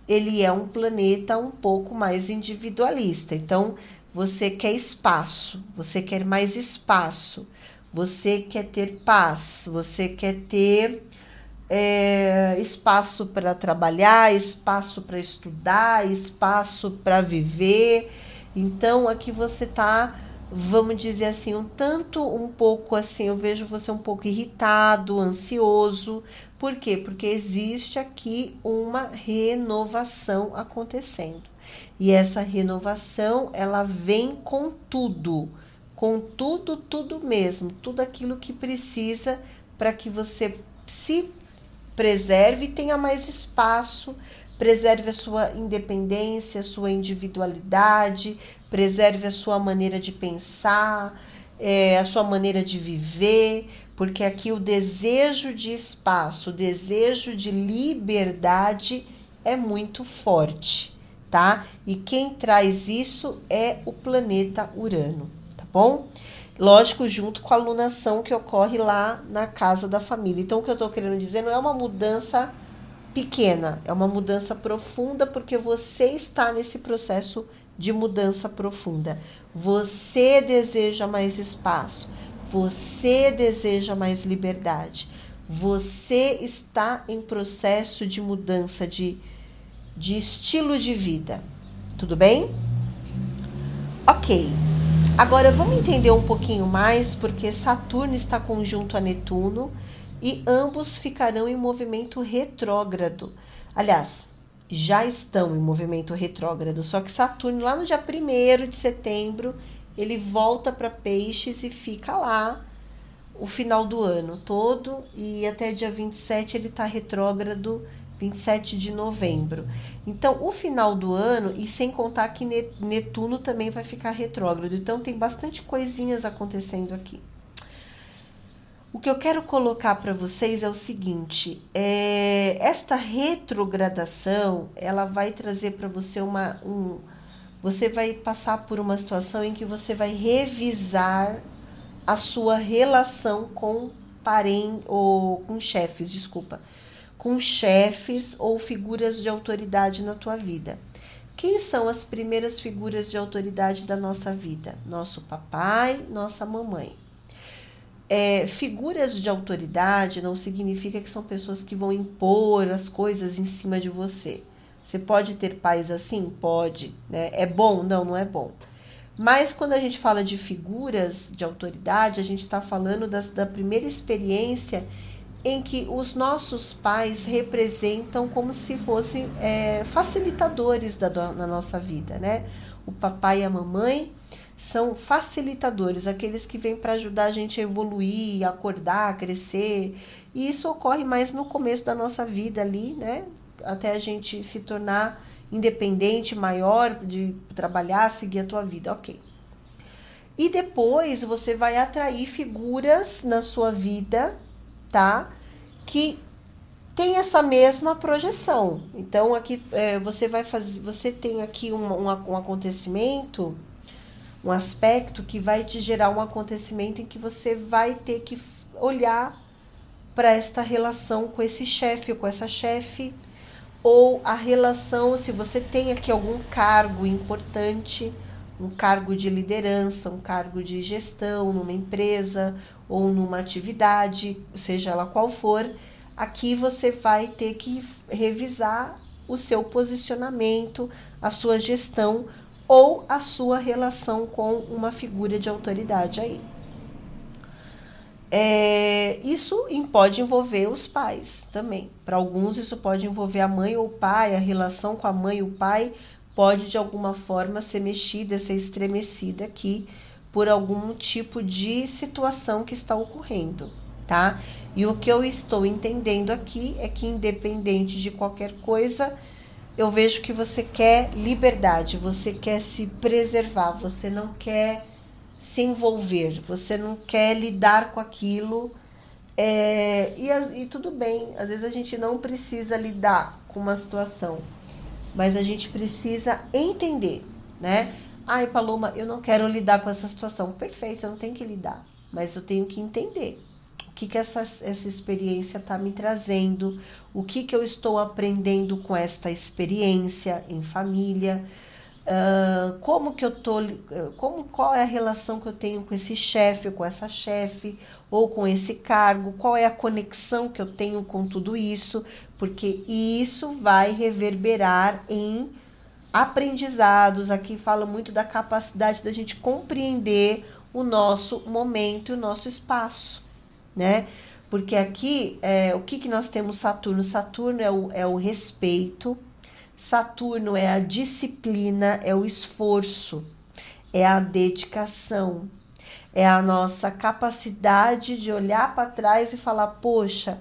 ele é um planeta um pouco mais individualista. Então você quer espaço, você quer mais espaço, você quer ter paz, você quer ter espaço para trabalhar, espaço para estudar, espaço para viver. Então aqui você tá, vamos dizer assim, um pouco assim, eu vejo você um pouco irritado, ansioso. Por quê? Porque existe aqui uma renovação acontecendo. E essa renovação, ela vem com tudo, tudo mesmo, tudo aquilo que precisa para que você se preserve e tenha mais espaço, preserve a sua independência, a sua individualidade, preserve a sua maneira de pensar, a sua maneira de viver, porque aqui o desejo de espaço, o desejo de liberdade é muito forte, tá? E quem traz isso é o planeta Urano, tá bom? Lógico, junto com a alunação que ocorre lá na casa da família. Então, o que eu tô querendo dizer não é uma mudança pequena, é uma mudança profunda, porque você está nesse processo de mudança profunda. Você deseja mais espaço, você deseja mais liberdade, você está em processo de mudança de estilo de vida. Tudo bem? Ok. Agora vamos entender um pouquinho mais, porque Saturno está conjunto a Netuno e ambos ficarão em movimento retrógrado. Aliás, já estão em movimento retrógrado, só que Saturno, lá no dia 1º de setembro, ele volta para Peixes e fica lá o final do ano todo, e até dia 27 ele está retrógrado, 27 de novembro. Então, o final do ano, e sem contar que Netuno também vai ficar retrógrado. Então, tem bastante coisinhas acontecendo aqui. O que eu quero colocar para vocês é o seguinte, esta retrogradação, ela vai trazer para você você vai passar por uma situação em que você vai revisar a sua relação com parentes ou com chefes, desculpa. com chefes ou figuras de autoridade na tua vida. Quem são as primeiras figuras de autoridade da nossa vida? Nosso papai, nossa mamãe. Figuras de autoridade não significa que são pessoas que vão impor as coisas em cima de você. Você pode ter pais assim? Pode, né? É bom? Não, não é bom. Mas quando a gente fala de figuras de autoridade, a gente está falando da primeira experiência em que os nossos pais representam como se fossem facilitadores na nossa vida, né? O papai e a mamãe são facilitadores, aqueles que vêm para ajudar a gente a evoluir, a acordar, a crescer. E isso ocorre mais no começo da nossa vida ali, né? Até a gente se tornar independente, maior, de trabalhar, seguir a tua vida, ok. E depois você vai atrair figuras na sua vida, tá? Que tem essa mesma projeção. Então, aqui você tem aqui um acontecimento, um aspecto que vai te gerar um acontecimento em que você vai ter que olhar para esta relação com esse chefe ou com essa chefe, ou a relação, se você tem aqui algum cargo importante, um cargo de liderança, um cargo de gestão numa empresa ou numa atividade, seja ela qual for, aqui você vai ter que revisar o seu posicionamento, a sua gestão ou a sua relação com uma figura de autoridade aí. Isso pode envolver os pais também. Para alguns isso pode envolver a mãe ou o pai, a relação com a mãe e o pai pode de alguma forma ser mexida, ser estremecida aqui por algum tipo de situação que está ocorrendo, tá? E o que eu estou entendendo aqui é que independente de qualquer coisa, eu vejo que você quer liberdade, você quer se preservar, você não quer se envolver, você não quer lidar com aquilo, e tudo bem, às vezes a gente não precisa lidar com uma situação, mas a gente precisa entender, né? Ai, Paloma, eu não quero lidar com essa situação. Perfeito, eu não tenho que lidar, mas eu tenho que entender o que essa experiência está me trazendo, o que eu estou aprendendo com esta experiência em família, qual é a relação que eu tenho com esse chefe ou com essa chefe, ou com esse cargo, qual é a conexão que eu tenho com tudo isso, porque isso vai reverberar em aprendizados. Aqui fala muito da capacidade da gente compreender o nosso momento e o nosso espaço, né? Porque aqui, o que nós temos Saturno? Saturno é o respeito, Saturno é a disciplina, é o esforço, é a dedicação, é a nossa capacidade de olhar para trás e falar, poxa,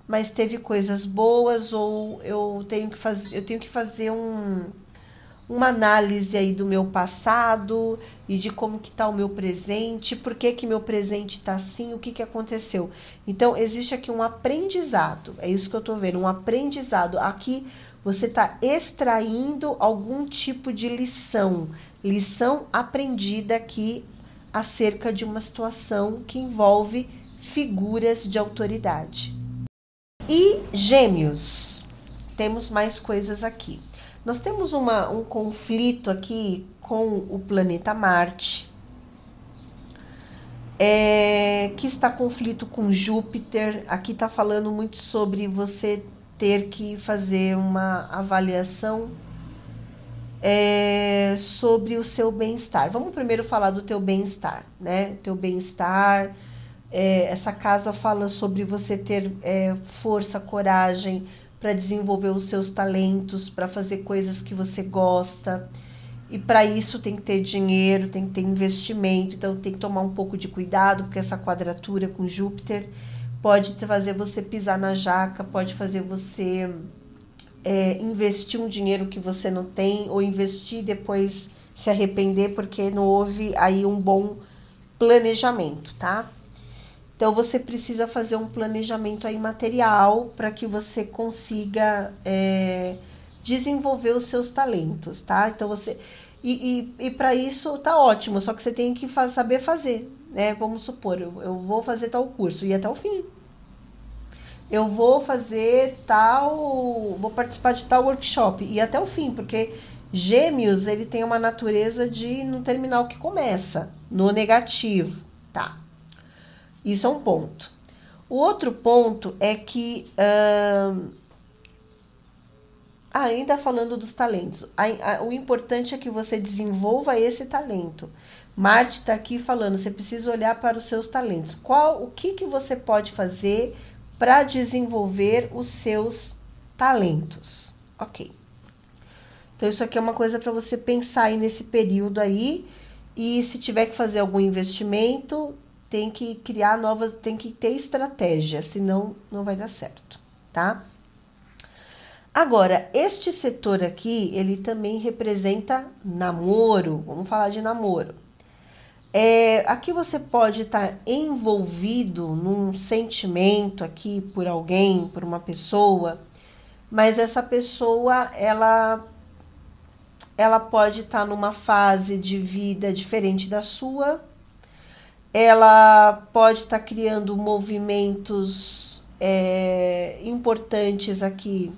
mas teve coisas boas, ou eu tenho que fazer uma análise aí do meu passado e de como que está o meu presente, por que meu presente está assim, o que aconteceu. Então, existe aqui um aprendizado, é isso que eu estou vendo, um aprendizado. Aqui você está extraindo algum tipo de lição aprendida aqui acerca de uma situação que envolve figuras de autoridade. E Gêmeos, temos mais coisas aqui. Nós temos um conflito aqui com o planeta Marte, que está conflito com Júpiter. Aqui está falando muito sobre você ter que fazer uma avaliação sobre o seu bem-estar. Vamos primeiro falar do teu bem-estar, né? Teu bem-estar, essa casa fala sobre você ter força, coragem para desenvolver os seus talentos, para fazer coisas que você gosta. E para isso tem que ter dinheiro, tem que ter investimento, então tem que tomar um pouco de cuidado, porque essa quadratura com Júpiter pode fazer você pisar na jaca, pode fazer você investir um dinheiro que você não tem, ou investir e depois se arrepender porque não houve aí um bom planejamento, tá? Então você precisa fazer um planejamento aí material para que você consiga desenvolver os seus talentos, tá? Então você e para isso tá ótimo, só que você tem que saber fazer, né? Vamos supor, eu vou fazer tal curso e até o fim. eu vou participar de tal workshop e até o fim, porque Gêmeos, ele tem uma natureza de não terminar o que começa, no negativo, tá? Isso é um ponto. O outro ponto é que, ainda falando dos talentos, o importante é que você desenvolva esse talento. Marte está aqui falando, você precisa olhar para os seus talentos. O que você pode fazer para desenvolver os seus talentos? Ok. Então, isso aqui é uma coisa para você pensar aí nesse período aí. E se tiver que fazer algum investimento, tem que criar tem que ter estratégia, senão não vai dar certo, tá? Agora, este setor aqui, ele também representa namoro. Vamos falar de namoro. Aqui você pode estar envolvido num sentimento aqui por alguém, por uma pessoa, mas essa pessoa, ela pode estar numa fase de vida diferente da sua, ela pode estar criando movimentos importantes aqui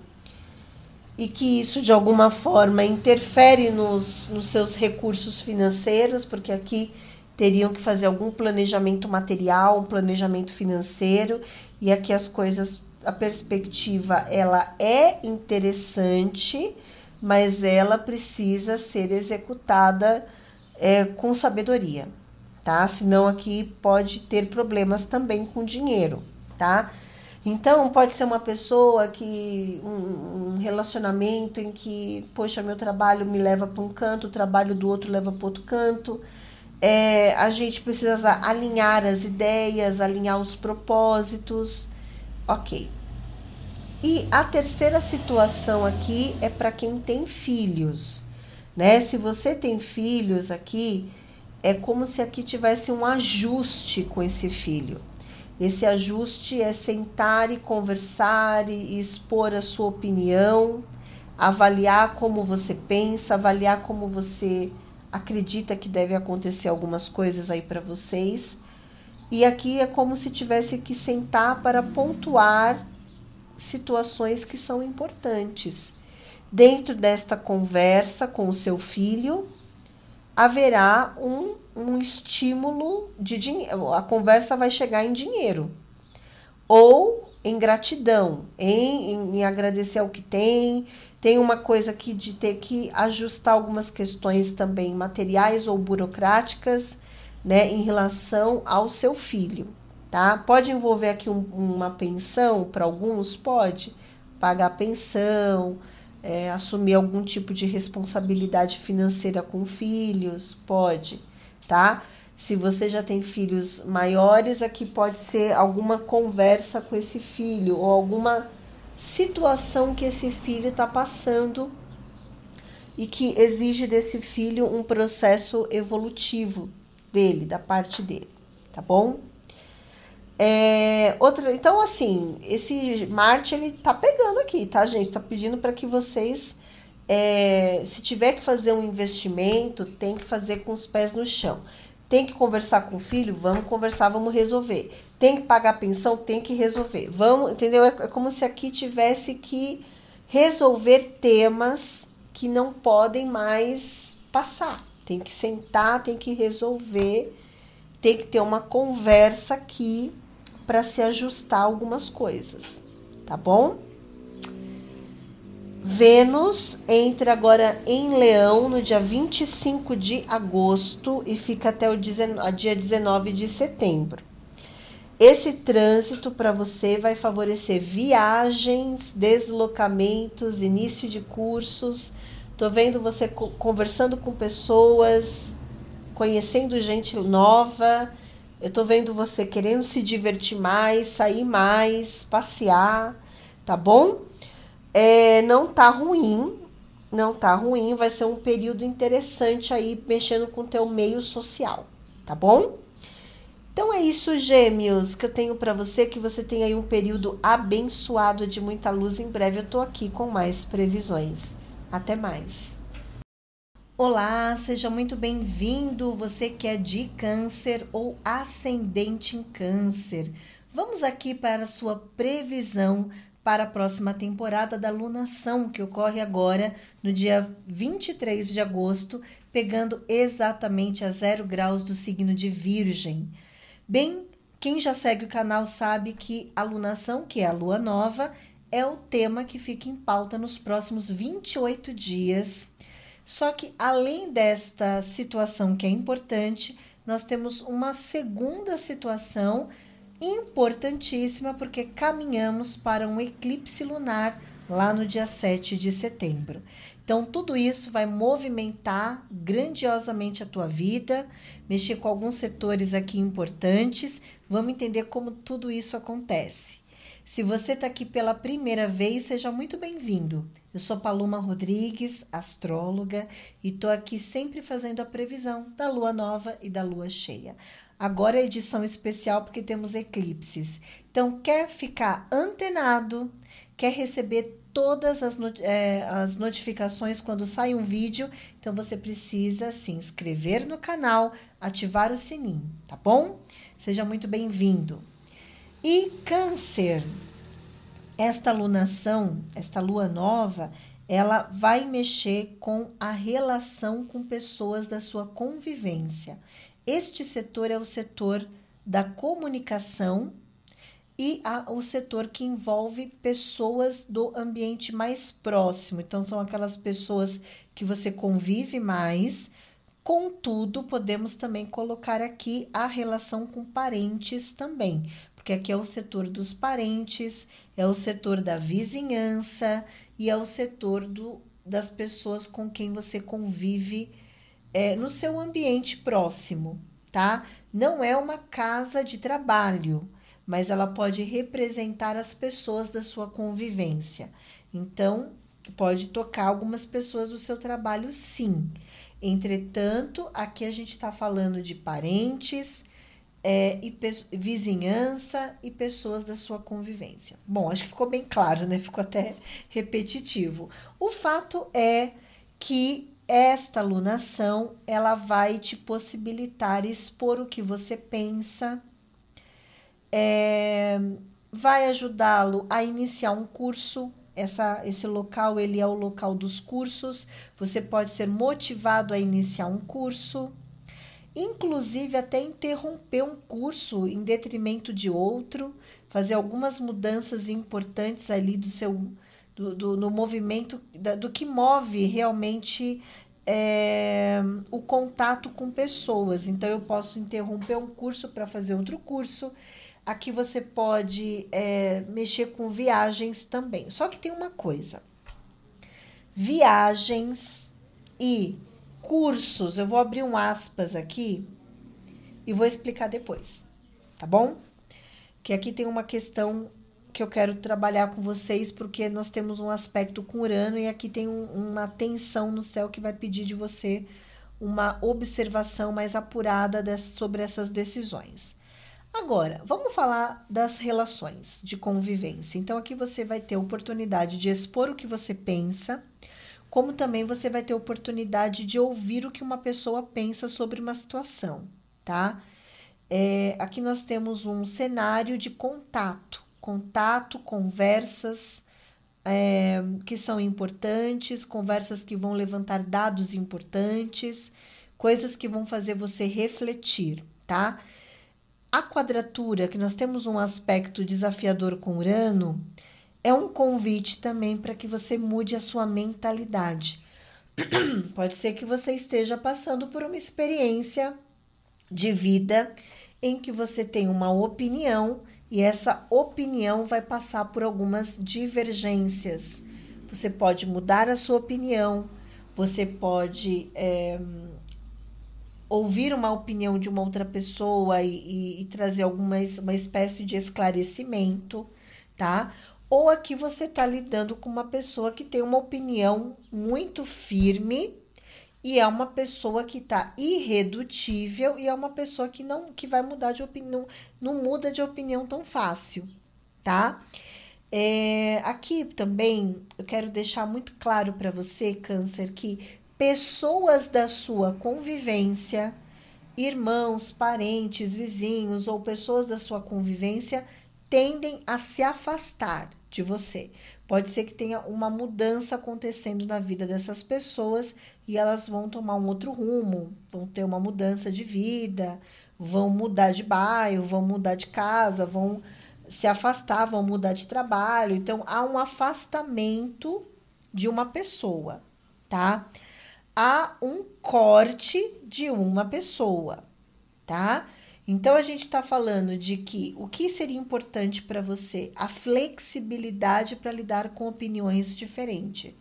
e que isso de alguma forma interfere nos seus recursos financeiros, porque aqui teriam que fazer algum planejamento material, um planejamento financeiro, e aqui as coisas, a perspectiva, ela é interessante, mas ela precisa ser executada com sabedoria, tá? Senão aqui pode ter problemas também com dinheiro, tá? Então, pode ser uma pessoa que, um relacionamento em que, poxa, meu trabalho me leva para um canto, o trabalho do outro leva para outro canto. A gente precisa alinhar as ideias, alinhar os propósitos. Ok. E a terceira situação aqui é para quem tem filhos, né? Se você tem filhos aqui, é como se aqui tivesse um ajuste com esse filho. Esse ajuste é sentar e conversar e expor a sua opinião, avaliar como você pensa, avaliar como você acredita que deve acontecer algumas coisas aí para vocês. E aqui é como se tivesse que sentar para pontuar situações que são importantes. Dentro desta conversa com o seu filho, haverá um estímulo de dinheiro. A conversa vai chegar em dinheiro. Ou em gratidão, em agradecer ao que tem. Tem uma coisa aqui de ter que ajustar algumas questões também materiais ou burocráticas, né, em relação ao seu filho, tá? Pode envolver aqui uma pensão para alguns? Pode. Pagar pensão, assumir algum tipo de responsabilidade financeira com filhos, pode, tá? Se você já tem filhos maiores, aqui pode ser alguma conversa com esse filho ou alguma situação que esse filho está passando e que exige desse filho um processo evolutivo dele, da parte dele, tá bom? Então, assim, esse Marte, ele tá pegando aqui, tá, gente? Tá pedindo para que vocês, se tiver que fazer um investimento, tem que fazer com os pés no chão. Tem que conversar com o filho? Vamos conversar, vamos resolver. Tem que pagar pensão? Tem que resolver. Vamos, entendeu? É como se aqui tivesse que resolver temas que não podem mais passar. Tem que sentar, tem que resolver, tem que ter uma conversa aqui para se ajustar algumas coisas, tá bom? Vênus entra agora em Leão no dia 25 de agosto e fica até o dia 19 de setembro. Esse trânsito para você vai favorecer viagens, deslocamentos, início de cursos. Tô vendo você conversando com pessoas, conhecendo gente nova. Eu tô vendo você querendo se divertir mais, sair mais, passear, tá bom? Não tá ruim, não tá ruim, vai ser um período interessante aí mexendo com o teu meio social, tá bom? Então é isso, Gêmeos, que eu tenho para você, que você tenha aí um período abençoado de muita luz. Em breve eu tô aqui com mais previsões. Até mais. Olá, seja muito bem-vindo, você que é de Câncer ou ascendente em Câncer. Vamos aqui para a sua previsão para a próxima temporada da lunação, que ocorre agora no dia 23 de agosto, pegando exatamente a 0 graus do signo de Virgem. Bem, quem já segue o canal sabe que a lunação, que é a lua nova, é o tema que fica em pauta nos próximos 28 dias. Só que além desta situação que é importante, nós temos uma segunda situação importantíssima, porque caminhamos para um eclipse lunar lá no dia 7 de setembro. Então, tudo isso vai movimentar grandiosamente a tua vida, mexer com alguns setores aqui importantes. Vamos entender como tudo isso acontece. Se você está aqui pela primeira vez, seja muito bem-vindo. Eu sou Paloma Rodrigues, astróloga, e estou aqui sempre fazendo a previsão da lua nova e da lua cheia. Agora é edição especial porque temos eclipses. Então, quer ficar antenado, quer receber todas as notificações quando sai um vídeo, então você precisa se inscrever no canal, ativar o sininho, tá bom? Seja muito bem-vindo. E Câncer, esta lunação, esta lua nova, ela vai mexer com a relação com pessoas da sua convivência. Este setor é o setor da comunicação e o setor que envolve pessoas do ambiente mais próximo. Então, são aquelas pessoas que você convive mais. Contudo, podemos também colocar aqui a relação com parentes também, porque aqui é o setor dos parentes, é o setor da vizinhança e é o setor das pessoas com quem você convive no seu ambiente próximo, tá? Não é uma casa de trabalho, mas ela pode representar as pessoas da sua convivência. Então, pode tocar algumas pessoas do seu trabalho, sim. Entretanto, aqui a gente está falando de parentes, vizinhança e pessoas da sua convivência. Bom, acho que ficou bem claro, né? Ficou até repetitivo. O fato é que esta lunação, ela vai te possibilitar expor o que você pensa, vai ajudá-lo a iniciar um curso. Esse local, ele é o local dos cursos. Você pode ser motivado a iniciar um curso, inclusive até interromper um curso em detrimento de outro, fazer algumas mudanças importantes ali no movimento, do que move realmente o contato com pessoas. Então, eu posso interromper um curso para fazer outro curso. Aqui você pode mexer com viagens também. Só que tem uma coisa. Viagens e cursos, eu vou abrir um aspas aqui e vou explicar depois, tá bom? Que aqui tem uma questão que eu quero trabalhar com vocês, porque nós temos um aspecto com Urano e aqui tem uma tensão no céu que vai pedir de você uma observação mais apurada sobre essas decisões. Agora, vamos falar das relações de convivência. Então, aqui você vai ter oportunidade de expor o que você pensa, como também você vai ter oportunidade de ouvir o que uma pessoa pensa sobre uma situação, tá? Aqui nós temos um cenário de contato, conversas que são importantes, conversas que vão levantar dados importantes, coisas que vão fazer você refletir, tá? A quadratura, que nós temos um aspecto desafiador com Urano, é um convite também para que você mude a sua mentalidade. Pode ser que você esteja passando por uma experiência de vida em que você tem uma opinião e essa opinião vai passar por algumas divergências. Você pode mudar a sua opinião, você pode ouvir uma opinião de uma outra pessoa e trazer uma espécie de esclarecimento, tá? Ou aqui você está lidando com uma pessoa que tem uma opinião muito firme e é uma pessoa que está irredutível e é uma pessoa que vai mudar de opinião, não muda de opinião tão fácil, tá? Aqui também eu quero deixar muito claro para você, Câncer, que pessoas da sua convivência irmãos, parentes, vizinhos ou pessoas da sua convivência tendem a se afastar de você. Pode ser que tenha uma mudança acontecendo na vida dessas pessoas e elas vão tomar um outro rumo, vão ter uma mudança de vida, vão mudar de bairro, vão mudar de casa, vão se afastar, vão mudar de trabalho. Então há um afastamento de uma pessoa, tá? Há um corte de uma pessoa, tá? Então a gente está falando de que o que seria importante para você? A flexibilidade para lidar com opiniões diferentes,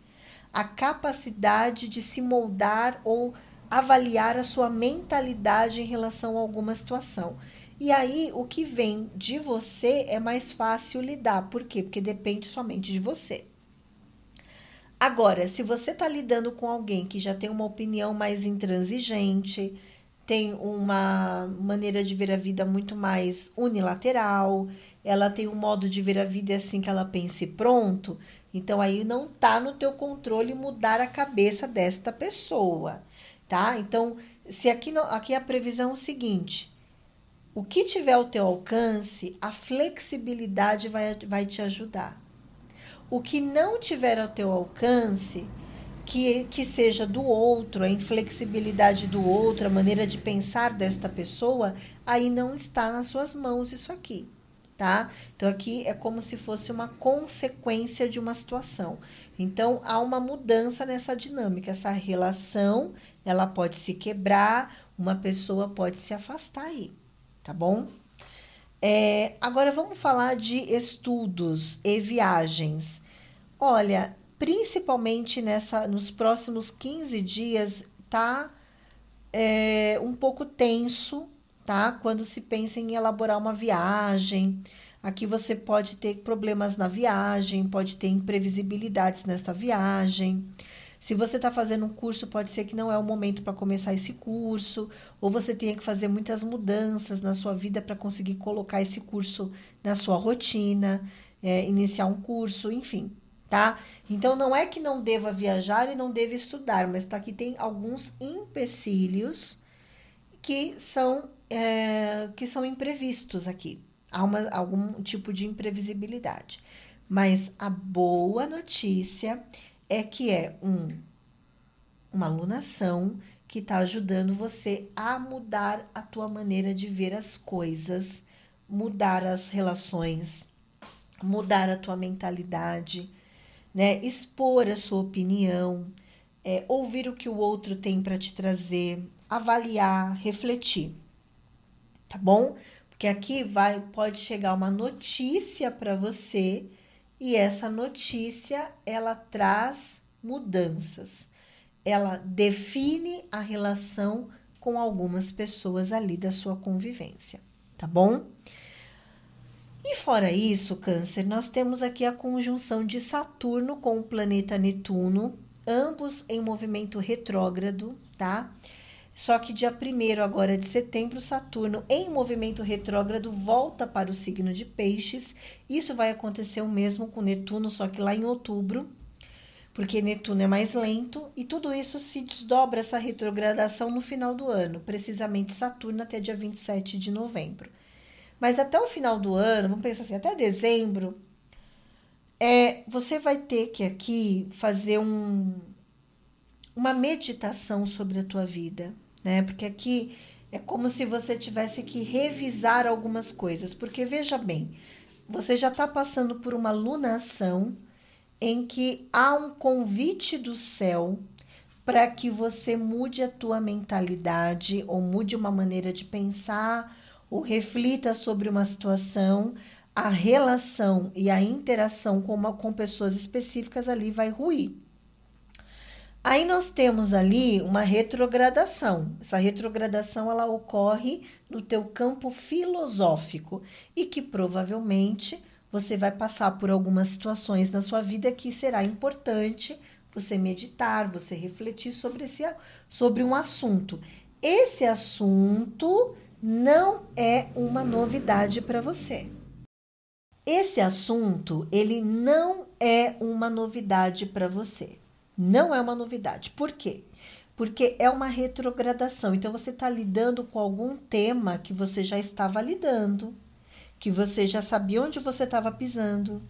a capacidade de se moldar ou avaliar a sua mentalidade em relação a alguma situação. E aí, o que vem de você é mais fácil lidar. Por quê? Porque depende somente de você. Agora, se você está lidando com alguém que já tem uma opinião mais intransigente, tem uma maneira de ver a vida muito mais unilateral, ela tem um modo de ver a vida assim que ela pensa e pronto, então aí não tá no teu controle mudar a cabeça desta pessoa, tá? Então, se aqui a previsão é o seguinte, o que tiver ao teu alcance, a flexibilidade vai te ajudar. O que não tiver ao teu alcance, que seja do outro, a inflexibilidade do outro, a maneira de pensar desta pessoa, aí não está nas suas mãos isso aqui, tá? Então aqui é como se fosse uma consequência de uma situação. Então há uma mudança nessa dinâmica, essa relação, ela pode se quebrar, uma pessoa pode se afastar aí, tá bom? Agora vamos falar de estudos e viagens. Olha, principalmente nos próximos 15 dias, tá um pouco tenso, tá? Quando se pensa em elaborar uma viagem. Aqui você pode ter problemas na viagem, pode ter imprevisibilidades nesta viagem. Se você está fazendo um curso, pode ser que não é o momento para começar esse curso, ou você tenha que fazer muitas mudanças na sua vida para conseguir colocar esse curso na sua rotina, iniciar um curso, enfim, tá? Então não é que não deva viajar e não deva estudar, mas tá aqui tem alguns empecilhos que são imprevistos aqui. Há algum tipo de imprevisibilidade. Mas a boa notícia é que uma alunação que está ajudando você a mudar a tua maneira de ver as coisas, mudar as relações, mudar a tua mentalidade, né? Expor a sua opinião, ouvir o que o outro tem para te trazer, avaliar, refletir, tá bom? Porque aqui pode chegar uma notícia para você e essa notícia ela traz mudanças. Ela define a relação com algumas pessoas ali da sua convivência, tá bom? E fora isso, Câncer, nós temos aqui a conjunção de Saturno com o planeta Netuno, ambos em movimento retrógrado, tá? Só que dia 1º agora de setembro, Saturno em movimento retrógrado volta para o signo de Peixes. Isso vai acontecer o mesmo com Netuno, só que lá em outubro, porque Netuno é mais lento e tudo isso se desdobra essa retrogradação no final do ano, precisamente Saturno até dia 27 de novembro. Mas até o final do ano, vamos pensar assim, até dezembro, você vai ter que aqui fazer uma meditação sobre a tua vida, né? Porque aqui é como se você tivesse que revisar algumas coisas, porque veja bem, você já está passando por uma lunação em que há um convite do céu para que você mude a tua mentalidade ou mude uma maneira de pensar ou reflita sobre uma situação, a relação e a interação com pessoas específicas ali vai ruir. Aí nós temos ali uma retrogradação. Essa retrogradação ela ocorre no teu campo filosófico e que provavelmente você vai passar por algumas situações na sua vida que será importante você meditar, você refletir sobre um assunto. Esse assunto não é uma novidade para você. Esse assunto, ele não é uma novidade para você. Não é uma novidade. Por quê? porque é uma retrogradação. Então, você está lidando com algum tema que você já estava lidando, que você já sabia onde você estava pisando,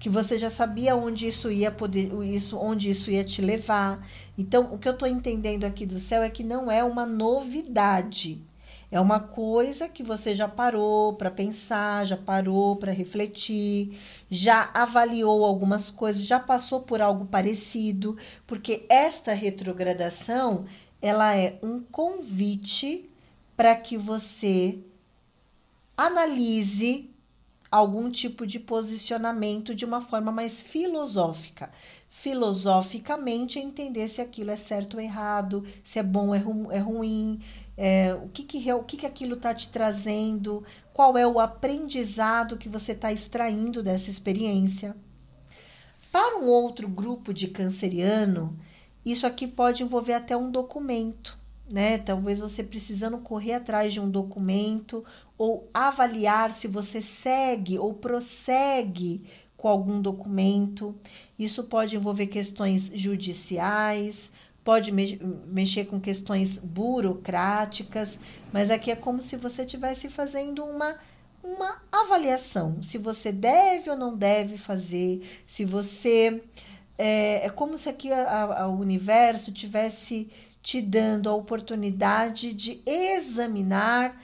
que você já sabia onde isso ia poder, onde isso ia te levar. Então, o que eu estou entendendo aqui do céu é que não é uma novidade. É uma coisa que você já parou para pensar, já parou para refletir, já avaliou algumas coisas, já passou por algo parecido, porque esta retrogradação, ela é um convite para que você analise algum tipo de posicionamento de uma forma mais filosófica. Filosoficamente, entender se aquilo é certo ou errado, se é bom ou é ruim, o que aquilo está te trazendo, qual é o aprendizado que você está extraindo dessa experiência. Para um outro grupo de canceriano, isso aqui pode envolver até um documento, né? Talvez você precisando correr atrás de um documento ou avaliar se você segue ou prossegue com algum documento. Isso pode envolver questões judiciais, pode mexer com questões burocráticas, mas aqui é como se você estivesse fazendo uma avaliação, se você deve ou não deve fazer, se você... É como se aqui o universo tivesse te dando a oportunidade de examinar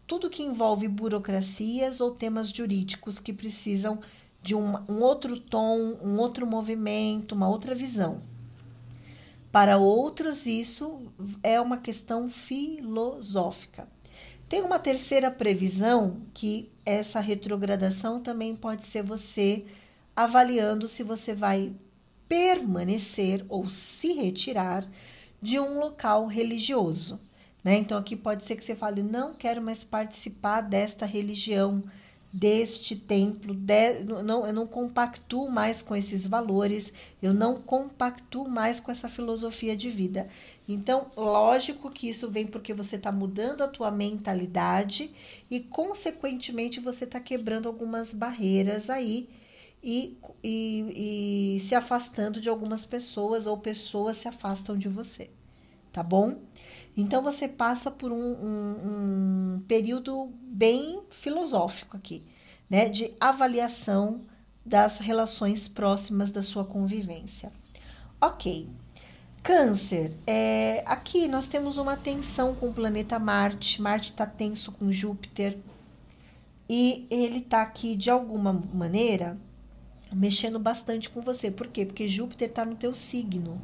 tudo que envolve burocracias ou temas jurídicos que precisam de um outro tom, um outro movimento, uma outra visão. Para outros, isso é uma questão filosófica. Tem uma terceira previsão que essa retrogradação também pode ser você avaliando se você vai permanecer ou se retirar de um local religioso, né? Então aqui pode ser que você fale, não quero mais participar desta religião, deste templo, eu não compactuo mais com esses valores, eu não compactuo mais com essa filosofia de vida. Então, lógico que isso vem porque você está mudando a tua mentalidade e, consequentemente, você está quebrando algumas barreiras aí e se afastando de algumas pessoas ou pessoas se afastam de você, tá bom? Então, você passa por um período bem filosófico aqui, né? De avaliação das relações próximas da sua convivência. Ok. Câncer, aqui nós temos uma tensão com o planeta Marte. Marte está tenso com Júpiter. E ele está aqui, de alguma maneira, mexendo bastante com você. Por quê? Porque Júpiter está no teu signo.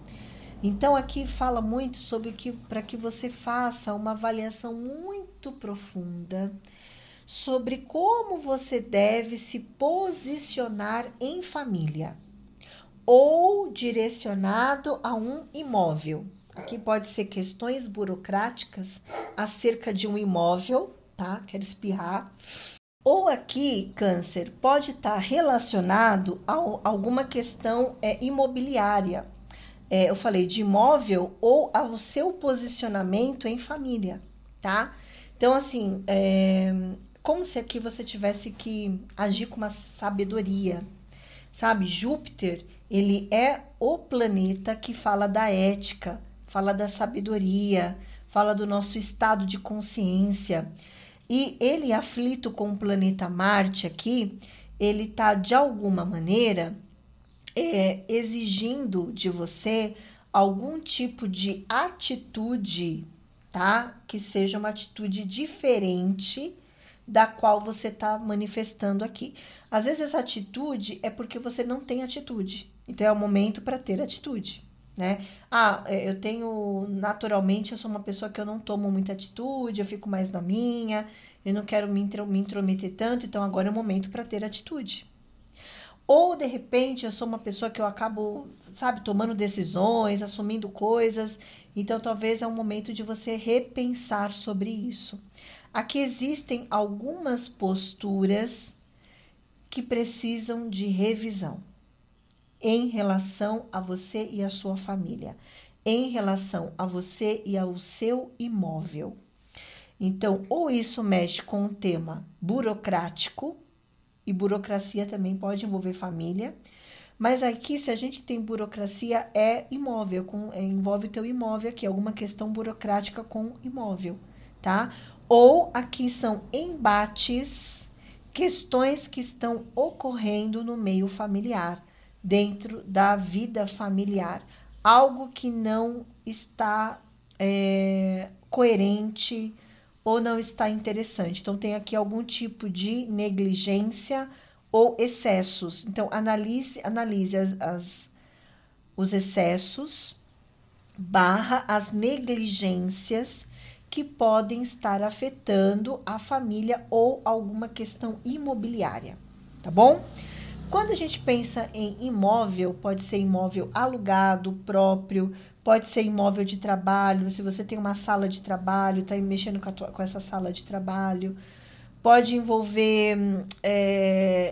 Então, aqui fala muito sobre para que você faça uma avaliação muito profunda sobre como você deve se posicionar em família ou direcionado a um imóvel. Aqui pode ser questões burocráticas acerca de um imóvel, tá? Quero espirrar. Ou aqui, Câncer, pode estar relacionado a alguma questão imobiliária. Eu falei de imóvel ou ao seu posicionamento em família, tá? Então, assim, como se aqui você tivesse que agir com uma sabedoria, sabe? Júpiter, ele é o planeta que fala da ética, fala da sabedoria, fala do nosso estado de consciência. E ele, aflito com o planeta Marte aqui, ele tá, de alguma maneira, exigindo de você algum tipo de atitude, tá? Que seja uma atitude diferente da qual você está manifestando aqui. Às vezes essa atitude é porque você não tem atitude. Então é o momento para ter atitude, né? Eu tenho, naturalmente, eu sou uma pessoa que eu não tomo muita atitude, eu fico mais na minha, eu não quero me intrometer tanto, então agora é o momento para ter atitude. Ou, de repente, eu sou uma pessoa que eu acabo, sabe, tomando decisões, assumindo coisas, então talvez é um momento de você repensar sobre isso. Aqui existem algumas posturas que precisam de revisão em relação a você e a sua família, em relação a você e ao seu imóvel. Então, ou isso mexe com um tema burocrático, e burocracia também pode envolver família, Mas aqui, se a gente tem burocracia, é imóvel, envolve o teu imóvel aqui, alguma questão burocrática com imóvel, tá? Ou aqui são embates, questões que estão ocorrendo no meio familiar, dentro da vida familiar. Algo que não está coerente ou não está interessante. Então, tem aqui algum tipo de negligência ou excessos. Então, analise os excessos / as negligências que podem estar afetando a família ou alguma questão imobiliária, tá bom? Quando a gente pensa em imóvel, pode ser imóvel alugado, próprio, pode ser imóvel de trabalho, se você tem uma sala de trabalho, está mexendo com essa sala de trabalho, pode envolver,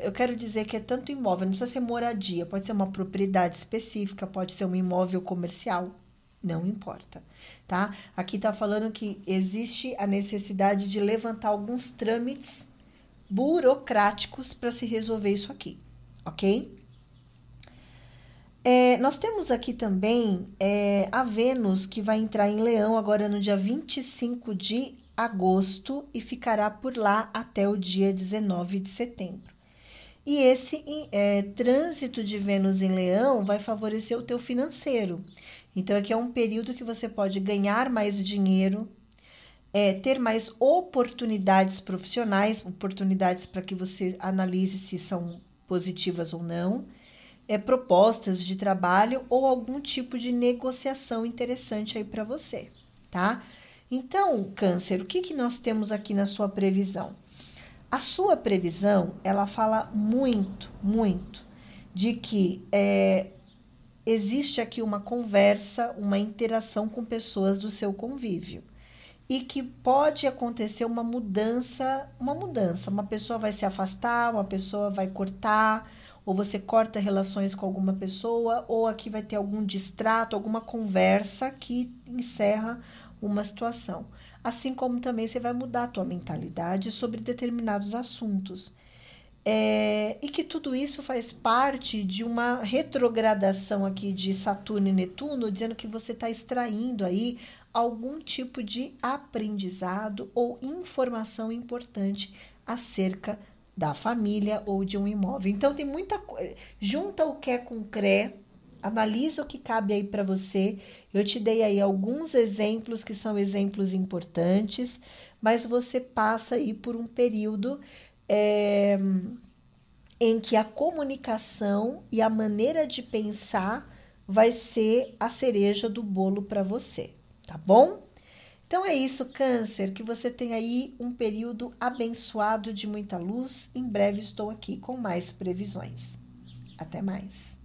eu quero dizer que é tanto imóvel, não precisa ser moradia, pode ser uma propriedade específica, pode ser um imóvel comercial, não importa, tá? Aqui tá falando que existe a necessidade de levantar alguns trâmites burocráticos para se resolver isso aqui, ok? Nós temos aqui também a Vênus, que vai entrar em Leão agora no dia 25 de agosto e ficará por lá até o dia 19 de setembro. E esse trânsito de Vênus em Leão vai favorecer o teu financeiro. Então, aqui é um período que você pode ganhar mais dinheiro, ter mais oportunidades profissionais, oportunidades para que você analise se são positivas ou não, propostas de trabalho ou algum tipo de negociação interessante aí para você, tá? Então, Câncer, o que nós temos aqui na sua previsão? A sua previsão, ela fala muito, muito de que existe aqui uma conversa, uma interação com pessoas do seu convívio e que pode acontecer uma mudança, uma pessoa vai se afastar, uma pessoa vai cortar, ou você corta relações com alguma pessoa, ou aqui vai ter algum distrato, alguma conversa que encerra uma situação. Assim como também você vai mudar a tua mentalidade sobre determinados assuntos. E que tudo isso faz parte de uma retrogradação aqui de Saturno e Netuno, dizendo que você está extraindo aí algum tipo de aprendizado ou informação importante acerca da família ou de um imóvel. Então tem muita coisa. Junta o que é com o CRE, analisa o que cabe aí para você. Eu te dei aí alguns exemplos que são exemplos importantes, mas você passa aí por um período em que a comunicação e a maneira de pensar vai ser a cereja do bolo para você, tá bom? Então é isso, Câncer, que você tem aí um período abençoado de muita luz. Em breve estou aqui com mais previsões. Até mais.